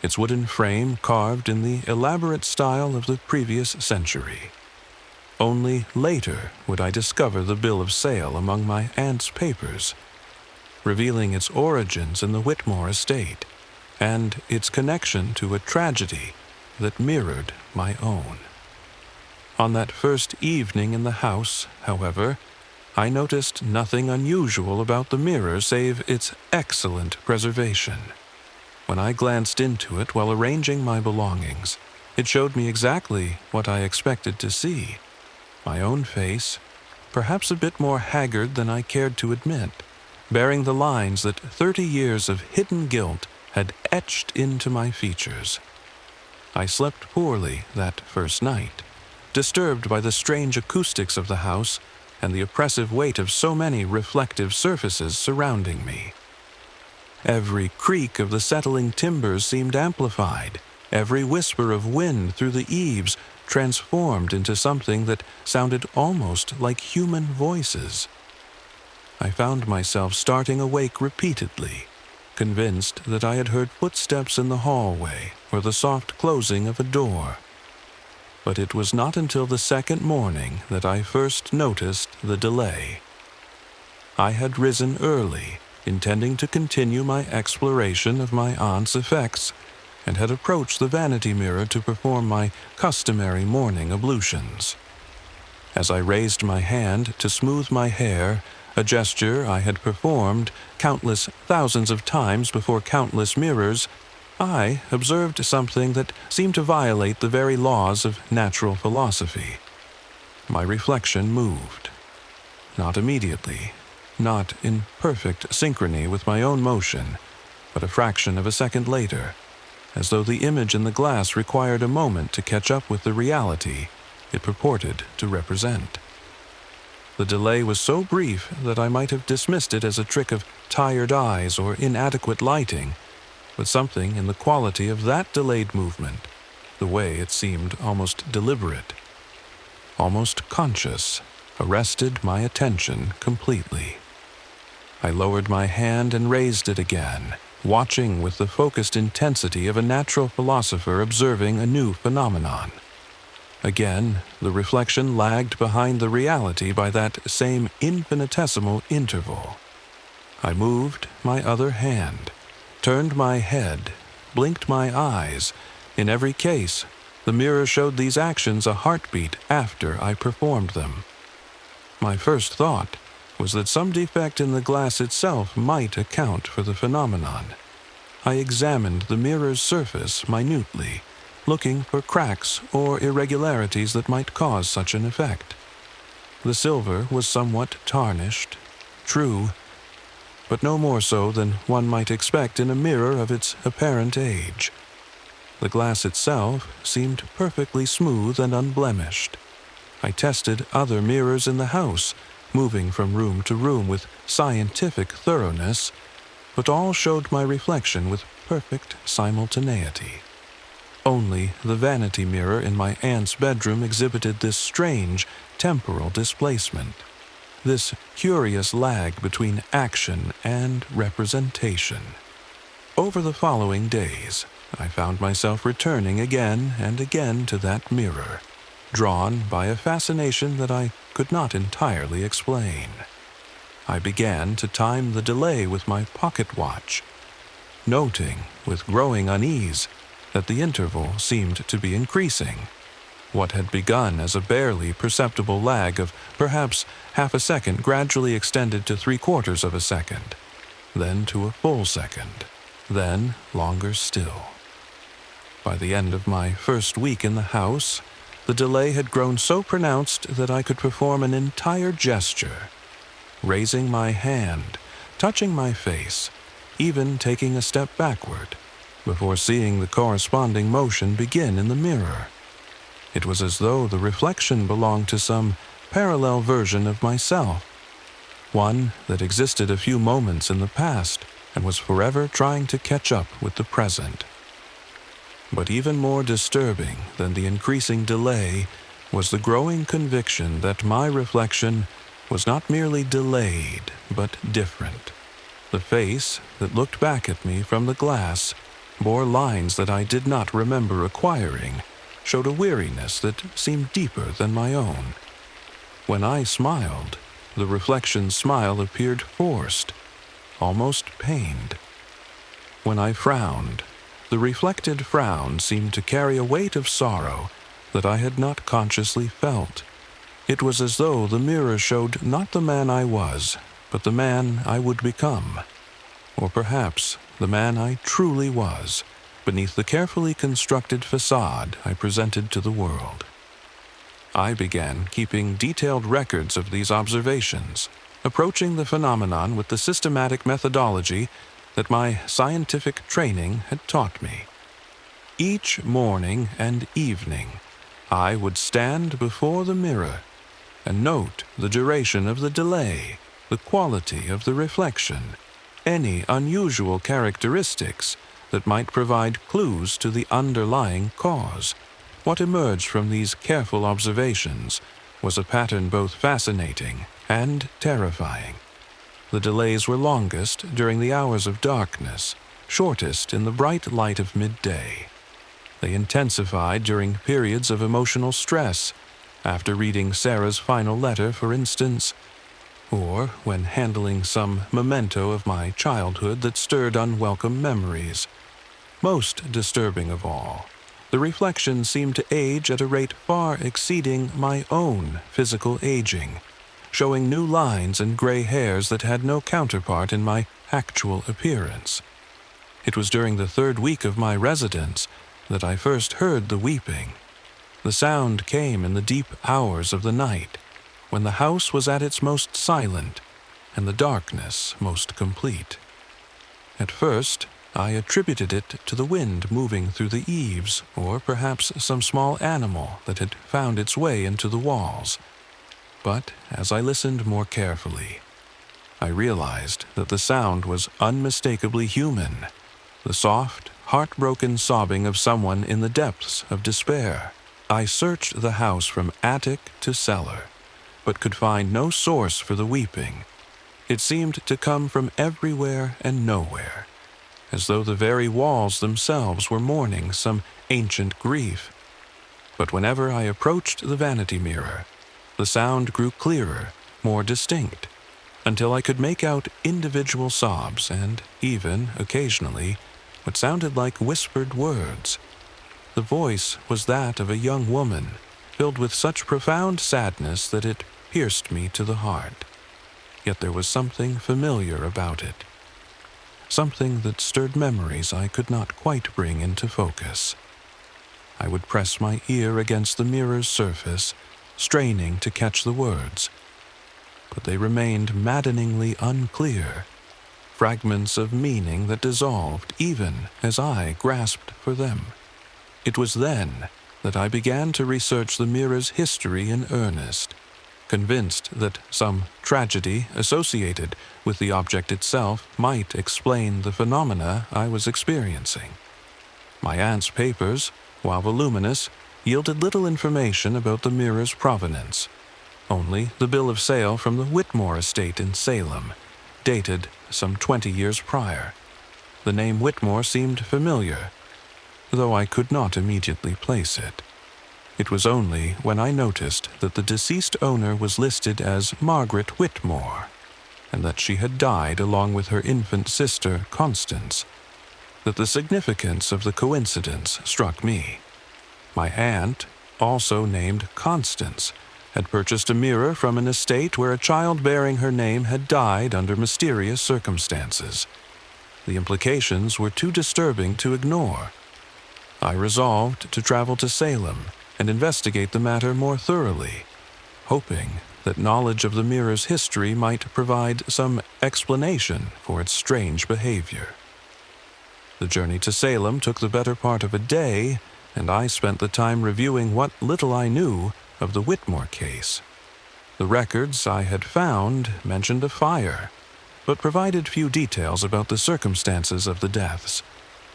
its wooden frame carved in the elaborate style of the previous century. Only later would I discover the bill of sale among my aunt's papers, revealing its origins in the Whitmore estate and its connection to a tragedy that mirrored my own. On that first evening in the house, however, I noticed nothing unusual about the mirror save its excellent preservation. When I glanced into it while arranging my belongings, it showed me exactly what I expected to see. My own face, perhaps a bit more haggard than I cared to admit, bearing the lines that 30 years of hidden guilt had etched into my features. I slept poorly that first night, disturbed by the strange acoustics of the house and the oppressive weight of so many reflective surfaces surrounding me. Every creak of the settling timbers seemed amplified, every whisper of wind through the eaves transformed into something that sounded almost like human voices. I found myself starting awake repeatedly, convinced that I had heard footsteps in the hallway or the soft closing of a door. But it was not until the second morning that I first noticed the delay. I had risen early, intending to continue my exploration of my aunt's effects, and had approached the vanity mirror to perform my customary morning ablutions. As I raised my hand to smooth my hair, a gesture I had performed countless thousands of times before countless mirrors, I observed something that seemed to violate the very laws of natural philosophy. My reflection moved. Not immediately, not in perfect synchrony with my own motion, but a fraction of a second later, as though the image in the glass required a moment to catch up with the reality it purported to represent. The delay was so brief that I might have dismissed it as a trick of tired eyes or inadequate lighting, but something in the quality of that delayed movement, the way it seemed almost deliberate, almost conscious, arrested my attention completely. I lowered my hand and raised it again, watching with the focused intensity of a natural philosopher observing a new phenomenon. Again, the reflection lagged behind the reality by that same infinitesimal interval. I moved my other hand, turned my head, blinked my eyes. In every case, the mirror showed these actions a heartbeat after I performed them. My first thought was that some defect in the glass itself might account for the phenomenon. I examined the mirror's surface minutely, looking for cracks or irregularities that might cause such an effect. The silver was somewhat tarnished, true, but no more so than one might expect in a mirror of its apparent age. The glass itself seemed perfectly smooth and unblemished. I tested other mirrors in the house, moving from room to room with scientific thoroughness, but all showed my reflection with perfect simultaneity. Only the vanity mirror in my aunt's bedroom exhibited this strange temporal displacement, this curious lag between action and representation. Over the following days, I found myself returning again and again to that mirror, drawn by a fascination that I could not entirely explain. I began to time the delay with my pocket watch, noting with growing unease that the interval seemed to be increasing. What had begun as a barely perceptible lag of perhaps half a second gradually extended to 3/4 of a second, then to a full second, then longer still. By the end of my first week in the house, the delay had grown so pronounced that I could perform an entire gesture, raising my hand, touching my face, even taking a step backward, before seeing the corresponding motion begin in the mirror. It was as though the reflection belonged to some parallel version of myself, one that existed a few moments in the past and was forever trying to catch up with the present. But even more disturbing than the increasing delay was the growing conviction that my reflection was not merely delayed, but different. The face that looked back at me from the glass bore lines that I did not remember acquiring, showed a weariness that seemed deeper than my own. When I smiled, the reflection's smile appeared forced, almost pained. When I frowned, the reflected frown seemed to carry a weight of sorrow that I had not consciously felt. It was as though the mirror showed not the man I was, but the man I would become, or perhaps the man I truly was, beneath the carefully constructed facade I presented to the world. I began keeping detailed records of these observations, approaching the phenomenon with the systematic methodology that my scientific training had taught me. Each morning and evening, I would stand before the mirror and note the duration of the delay, the quality of the reflection, any unusual characteristics that might provide clues to the underlying cause. What emerged from these careful observations was a pattern both fascinating and terrifying. The delays were longest during the hours of darkness, shortest in the bright light of midday. They intensified during periods of emotional stress, after reading Sarah's final letter, for instance, or when handling some memento of my childhood that stirred unwelcome memories. Most disturbing of all, the reflection seemed to age at a rate far exceeding my own physical aging, showing new lines and gray hairs that had no counterpart in my actual appearance. It was during the 3rd week of my residence that I first heard the weeping. The sound came in the deep hours of the night, when the house was at its most silent and the darkness most complete. At first, I attributed it to the wind moving through the eaves, or perhaps some small animal that had found its way into the walls. But as I listened more carefully, I realized that the sound was unmistakably human, the soft, heartbroken sobbing of someone in the depths of despair. I searched the house from attic to cellar, but could find no source for the weeping. It seemed to come from everywhere and nowhere, as though the very walls themselves were mourning some ancient grief. But whenever I approached the vanity mirror, the sound grew clearer, more distinct, until I could make out individual sobs and even, occasionally, what sounded like whispered words. The voice was that of a young woman, filled with such profound sadness that it pierced me to the heart. Yet there was something familiar about it, something that stirred memories I could not quite bring into focus. I would press my ear against the mirror's surface, straining to catch the words, but they remained maddeningly unclear, fragments of meaning that dissolved even as I grasped for them. It was then that I began to research the mirror's history in earnest. convinced that some tragedy associated with the object itself might explain the phenomena I was experiencing. My aunt's papers, while voluminous, yielded little information about the mirror's provenance. Only the bill of sale from the Whitmore estate in Salem, dated some 20 years prior. The name Whitmore seemed familiar, though I could not immediately place it. It was only when I noticed that the deceased owner was listed as Margaret Whitmore, and that she had died along with her infant sister, Constance, that the significance of the coincidence struck me. My aunt, also named Constance, had purchased a mirror from an estate where a child bearing her name had died under mysterious circumstances. The implications were too disturbing to ignore. I resolved to travel to Salem and investigate the matter more thoroughly, hoping that knowledge of the mirror's history might provide some explanation for its strange behavior. The journey to Salem took the better part of a day, and I spent the time reviewing what little I knew of the Whitmore case. The records I had found mentioned a fire, but provided few details about the circumstances of the deaths.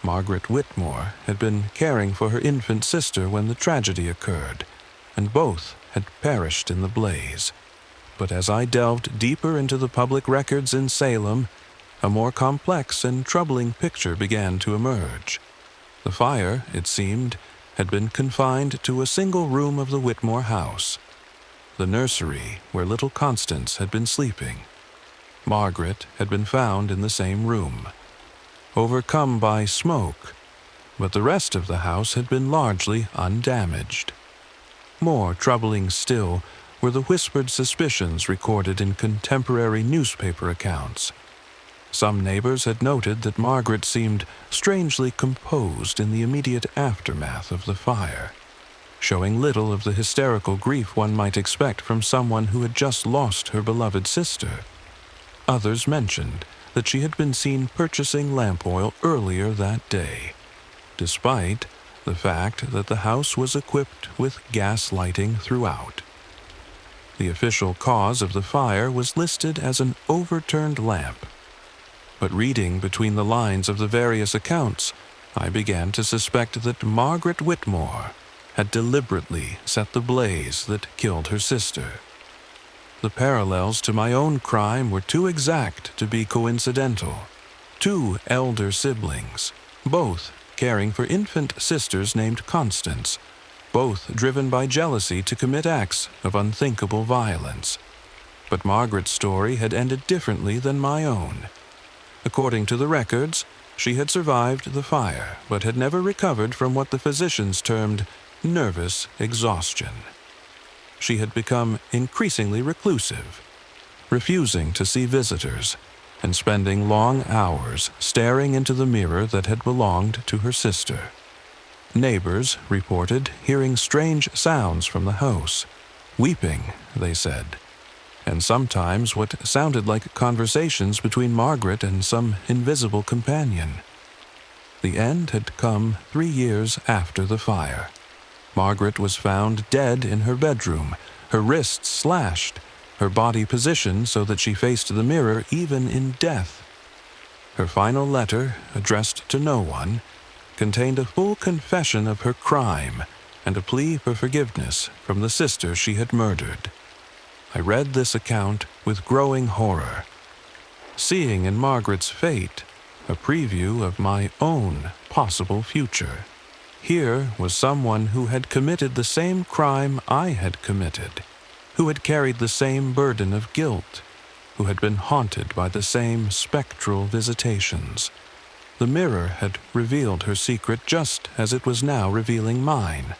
Margaret Whitmore had been caring for her infant sister when the tragedy occurred, and both had perished in the blaze. But as I delved deeper into the public records in Salem, a more complex and troubling picture began to emerge. The fire, it seemed, had been confined to a single room of the Whitmore house, the nursery where little Constance had been sleeping. Margaret had been found in the same room, overcome by smoke, but the rest of the house had been largely undamaged. More troubling still were the whispered suspicions recorded in contemporary newspaper accounts. Some neighbors had noted that Margaret seemed strangely composed in the immediate aftermath of the fire, showing little of the hysterical grief one might expect from someone who had just lost her beloved sister. Others mentioned that she had been seen purchasing lamp oil earlier that day, despite the fact that the house was equipped with gas lighting throughout. The official cause of the fire was listed as an overturned lamp, but reading between the lines of the various accounts, I began to suspect that Margaret Whitmore had deliberately set the blaze that killed her sister. The parallels to my own crime were too exact to be coincidental. Two elder siblings, both caring for infant sisters named Constance, both driven by jealousy to commit acts of unthinkable violence. But Margaret's story had ended differently than my own. According to the records, she had survived the fire, but had never recovered from what the physicians termed nervous exhaustion. She had become increasingly reclusive, refusing to see visitors, and spending long hours staring into the mirror that had belonged to her sister. Neighbors reported hearing strange sounds from the house, weeping, they said, and sometimes what sounded like conversations between Margaret and some invisible companion. The end had come 3 years after the fire. Margaret was found dead in her bedroom, her wrists slashed, her body positioned so that she faced the mirror even in death. Her final letter, addressed to no one, contained a full confession of her crime and a plea for forgiveness from the sister she had murdered. I read this account with growing horror, seeing in Margaret's fate a preview of my own possible future. Here was someone who had committed the same crime I had committed, who had carried the same burden of guilt, who had been haunted by the same spectral visitations. The mirror had revealed her secret just as it was now revealing mine.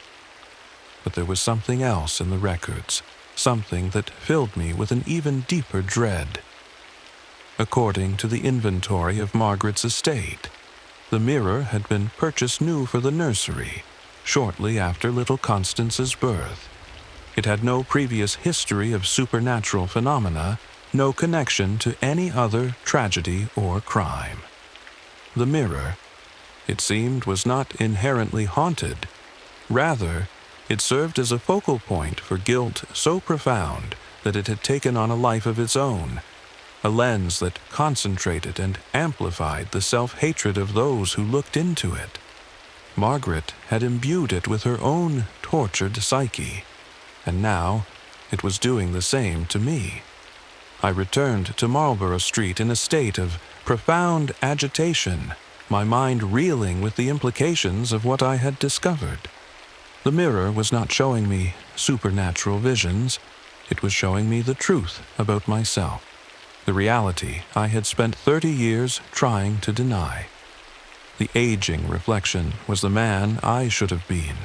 But there was something else in the records, something that filled me with an even deeper dread. According to the inventory of Margaret's estate, the mirror had been purchased new for the nursery, shortly after little Constance's birth. It had no previous history of supernatural phenomena, no connection to any other tragedy or crime. The mirror, it seemed, was not inherently haunted. Rather, it served as a focal point for guilt so profound that it had taken on a life of its own, a lens that concentrated and amplified the self-hatred of those who looked into it. Margaret had imbued it with her own tortured psyche, and now it was doing the same to me. I returned to Marlborough Street in a state of profound agitation, my mind reeling with the implications of what I had discovered. The mirror was not showing me supernatural visions. It was showing me the truth about myself, the reality I had spent 30 years trying to deny. The aging reflection was the man I should have been,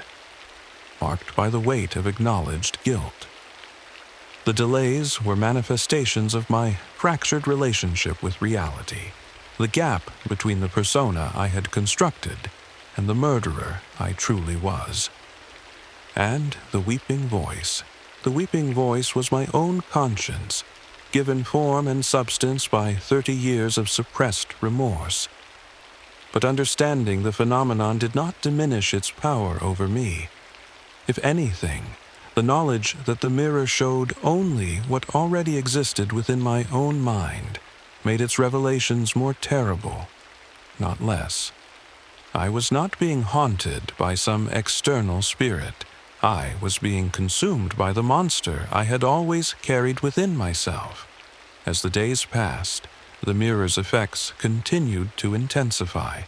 marked by the weight of acknowledged guilt. The delays were manifestations of my fractured relationship with reality, the gap between the persona I had constructed and the murderer I truly was. And the weeping voice was my own conscience, given form and substance by 30 years of suppressed remorse. But understanding the phenomenon did not diminish its power over me. If anything, the knowledge that the mirror showed only what already existed within my own mind made its revelations more terrible, not less. I was not being haunted by some external spirit. I was being consumed by the monster I had always carried within myself. As the days passed, the mirror's effects continued to intensify.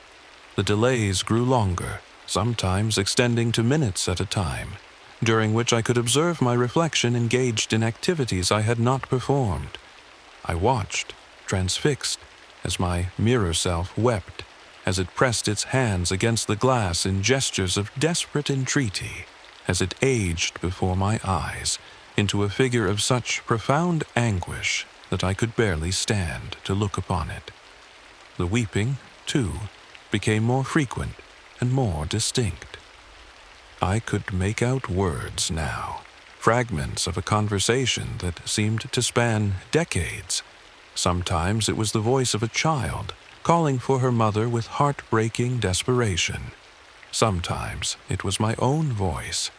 The delays grew longer, sometimes extending to minutes at a time, during which I could observe my reflection engaged in activities I had not performed. I watched, transfixed, as my mirror self wept, as it pressed its hands against the glass in gestures of desperate entreaty, as it aged before my eyes into a figure of such profound anguish that I could barely stand to look upon it. The weeping, too, became more frequent and more distinct. I could make out words now, fragments of a conversation that seemed to span decades. Sometimes it was the voice of a child, calling for her mother with heartbreaking desperation. Sometimes it was my own voice,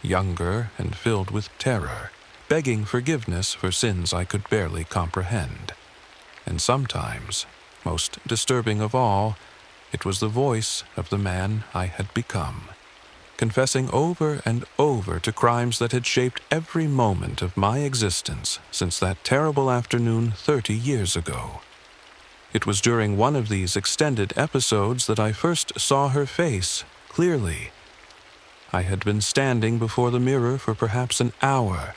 younger and filled with terror, begging forgiveness for sins I could barely comprehend. And sometimes, most disturbing of all, it was the voice of the man I had become, confessing over and over to crimes that had shaped every moment of my existence since that terrible afternoon 30 years ago. It was during one of these extended episodes that I first saw her face clearly. I had been standing before the mirror for perhaps an hour,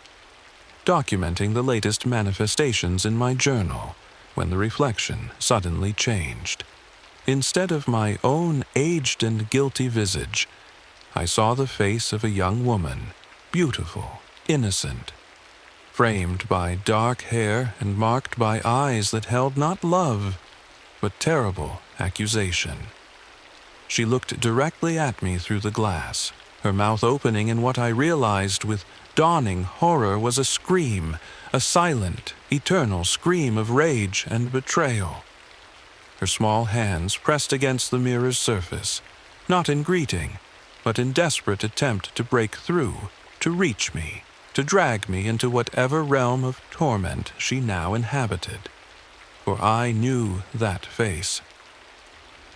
documenting the latest manifestations in my journal, when the reflection suddenly changed. Instead of my own aged and guilty visage, I saw the face of a young woman, beautiful, innocent, framed by dark hair and marked by eyes that held not love, but terrible accusation. She looked directly at me through the glass, her mouth opening in what I realized with dawning horror was a scream, a silent, eternal scream of rage and betrayal. Her small hands pressed against the mirror's surface, not in greeting, but in desperate attempt to break through, to reach me, to drag me into whatever realm of torment she now inhabited. For I knew that face.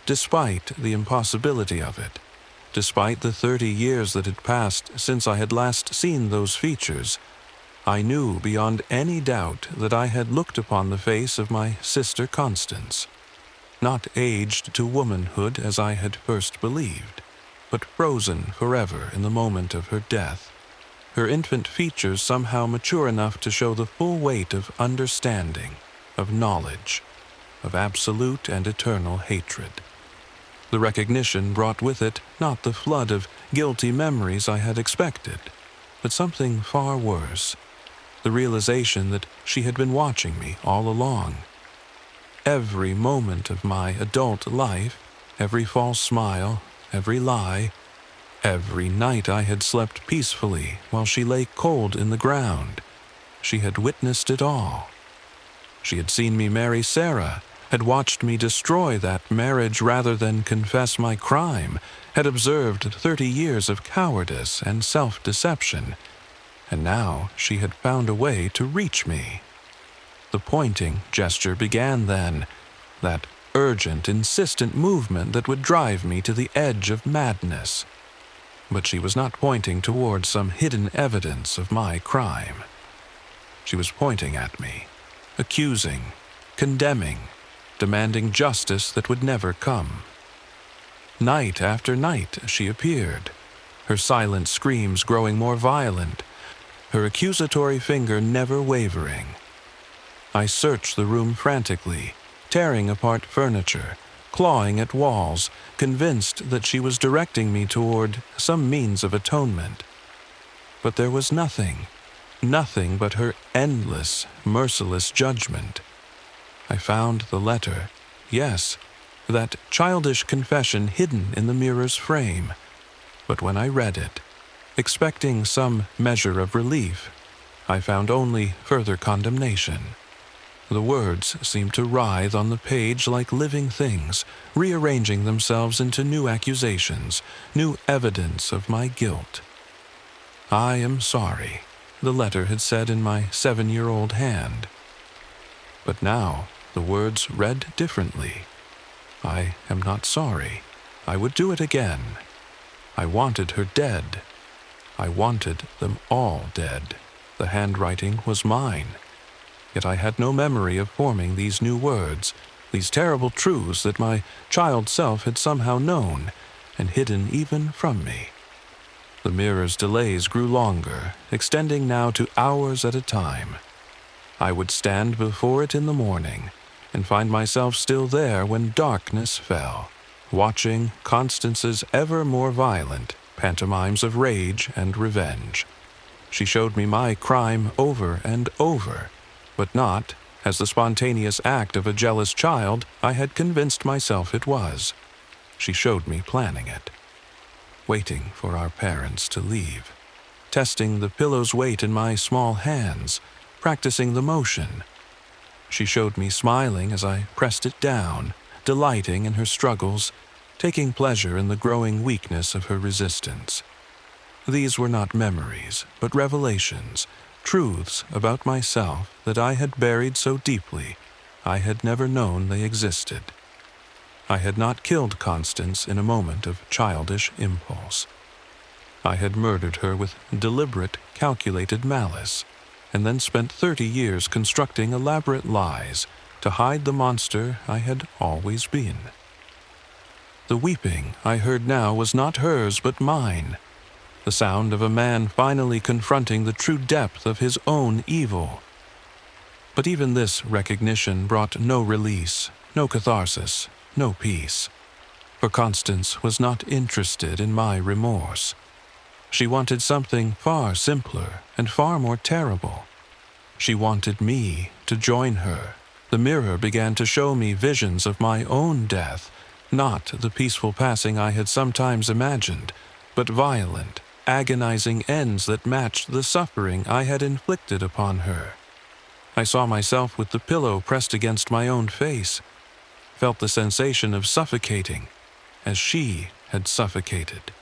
Despite the impossibility of it, despite the 30 years that had passed since I had last seen those features, I knew beyond any doubt that I had looked upon the face of my sister Constance, not aged to womanhood as I had first believed, but frozen forever in the moment of her death, her infant features somehow mature enough to show the full weight of understanding, of knowledge, of absolute and eternal hatred. The recognition brought with it not the flood of guilty memories I had expected, but something far worse, the realization that she had been watching me all along. Every moment of my adult life, every false smile, every lie, every night I had slept peacefully while she lay cold in the ground, she had witnessed it all. She had seen me marry Sarah, had watched me destroy that marriage rather than confess my crime, had observed 30 years of cowardice and self-deception, and now she had found a way to reach me. The pointing gesture began then, that urgent, insistent movement that would drive me to the edge of madness. But she was not pointing toward some hidden evidence of my crime. She was pointing at me, accusing, condemning, demanding justice that would never come. Night after night she appeared, her silent screams growing more violent, her accusatory finger never wavering. I searched the room frantically, tearing apart furniture, clawing at walls, convinced that she was directing me toward some means of atonement. But there was nothing but her endless, merciless judgment. I found the letter, yes, that childish confession hidden in the mirror's frame. But when I read it, expecting some measure of relief, I found only further condemnation. The words seemed to writhe on the page like living things, rearranging themselves into new accusations, new evidence of my guilt. "I am sorry," the letter had said in my 7-year-old hand. But now the words read differently. "I am not sorry. I would do it again. I wanted her dead. I wanted them all dead. The handwriting was mine. Yet I had no memory of forming these new words, these terrible truths that my child self had somehow known and hidden even from me. The mirror's delays grew longer, extending now to hours at a time. I would stand before it in the morning and find myself still there when darkness fell, watching Constance's ever more violent pantomimes of rage and revenge. She showed me my crime over and over, but not as the spontaneous act of a jealous child I had convinced myself it was. She showed me planning it, waiting for our parents to leave, testing the pillow's weight in my small hands, practicing the motion. She showed me smiling as I pressed it down, delighting in her struggles, taking pleasure in the growing weakness of her resistance. These were not memories, but revelations, truths about myself that I had buried so deeply I had never known they existed. I had not killed Constance in a moment of childish impulse. I had murdered her with deliberate, calculated malice, and then spent 30 years constructing elaborate lies to hide the monster I had always been. The weeping I heard now was not hers but mine, the sound of a man finally confronting the true depth of his own evil. But even this recognition brought no release, no catharsis, no peace. For Constance was not interested in my remorse. She wanted something far simpler and far more terrible. She wanted me to join her. The mirror began to show me visions of my own death, not the peaceful passing I had sometimes imagined, but violent, agonizing ends that matched the suffering I had inflicted upon her. I saw myself with the pillow pressed against my own face, felt the sensation of suffocating, as she had suffocated.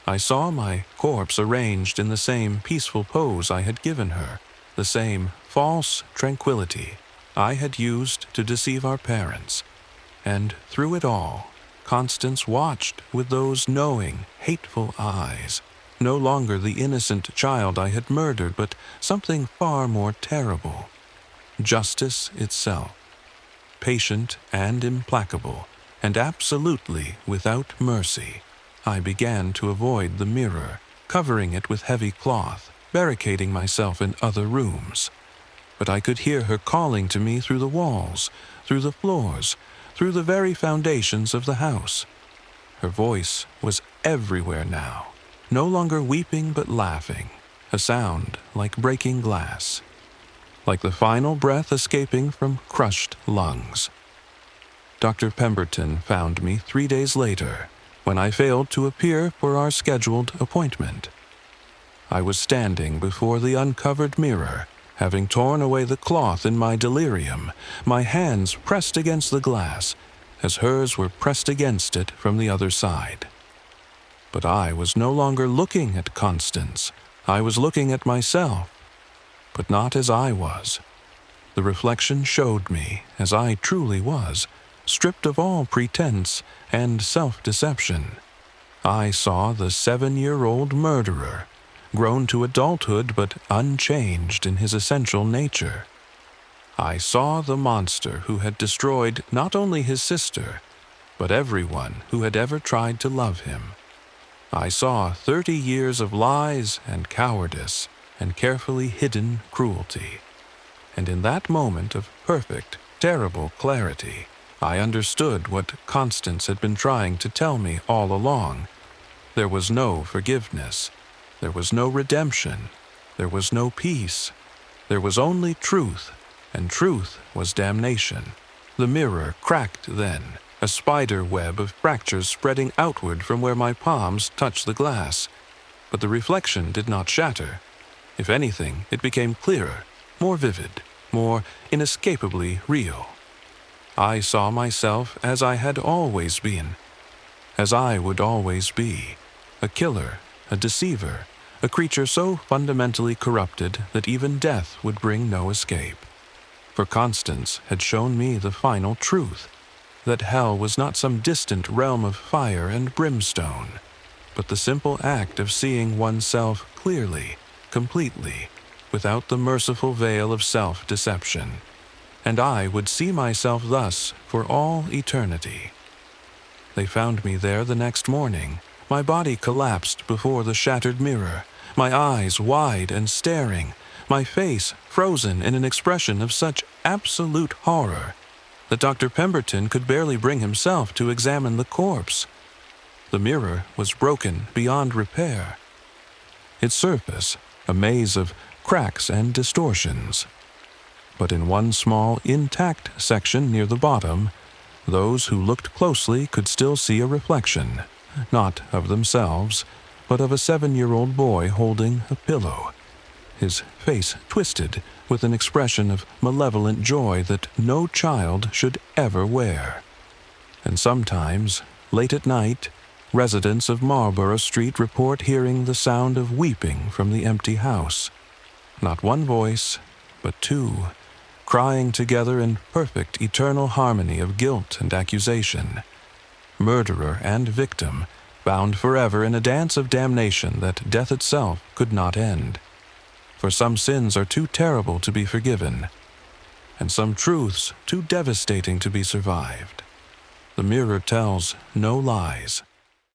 I saw my corpse arranged in the same peaceful pose I had given her, the same false tranquility I had used to deceive our parents, and through it all, Constance watched with those knowing, hateful eyes, no longer the innocent child I had murdered, but something far more terrible, justice itself, patient and implacable, and absolutely without mercy. I began to avoid the mirror, covering it with heavy cloth, barricading myself in other rooms. But I could hear her calling to me through the walls, through the floors, through the very foundations of the house. Her voice was everywhere now, no longer weeping but laughing, a sound like breaking glass, like the final breath escaping from crushed lungs. Dr. Pemberton found me 3 days later, when I failed to appear for our scheduled appointment. I was standing before the uncovered mirror, having torn away the cloth in my delirium, my hands pressed against the glass, as hers were pressed against it from the other side. But I was no longer looking at Constance, I was looking at myself, but not as I was. The reflection showed me as I truly was, stripped of all pretense and self-deception. I saw the 7-year-old murderer, grown to adulthood but unchanged in his essential nature. I saw the monster who had destroyed not only his sister, but everyone who had ever tried to love him. I saw 30 years of lies and cowardice and carefully hidden cruelty. And in that moment of perfect, terrible clarity, I understood what Constance had been trying to tell me all along. There was no forgiveness. There was no redemption. There was no peace. There was only truth, and truth was damnation. The mirror cracked then, a spider web of fractures spreading outward from where my palms touched the glass. But the reflection did not shatter. If anything, it became clearer, more vivid, more inescapably real. I saw myself as I had always been, as I would always be, a killer, a deceiver, a creature so fundamentally corrupted that even death would bring no escape. For Constance had shown me the final truth, that hell was not some distant realm of fire and brimstone, but the simple act of seeing oneself clearly, completely, without the merciful veil of self-deception. And I would see myself thus for all eternity. They found me there the next morning, my body collapsed before the shattered mirror, my eyes wide and staring, my face frozen in an expression of such absolute horror that Dr. Pemberton could barely bring himself to examine the corpse. The mirror was broken beyond repair. Its surface, a maze of cracks and distortions. But in one small, intact section near the bottom, those who looked closely could still see a reflection, not of themselves, but of a 7-year-old boy holding a pillow, his face twisted with an expression of malevolent joy that no child should ever wear. And sometimes, late at night, residents of Marlborough Street report hearing the sound of weeping from the empty house. Not one voice, but two, crying together in perfect eternal harmony of guilt and accusation. Murderer and victim, bound forever in a dance of damnation that death itself could not end. For some sins are too terrible to be forgiven, and some truths too devastating to be survived. The mirror tells no lies.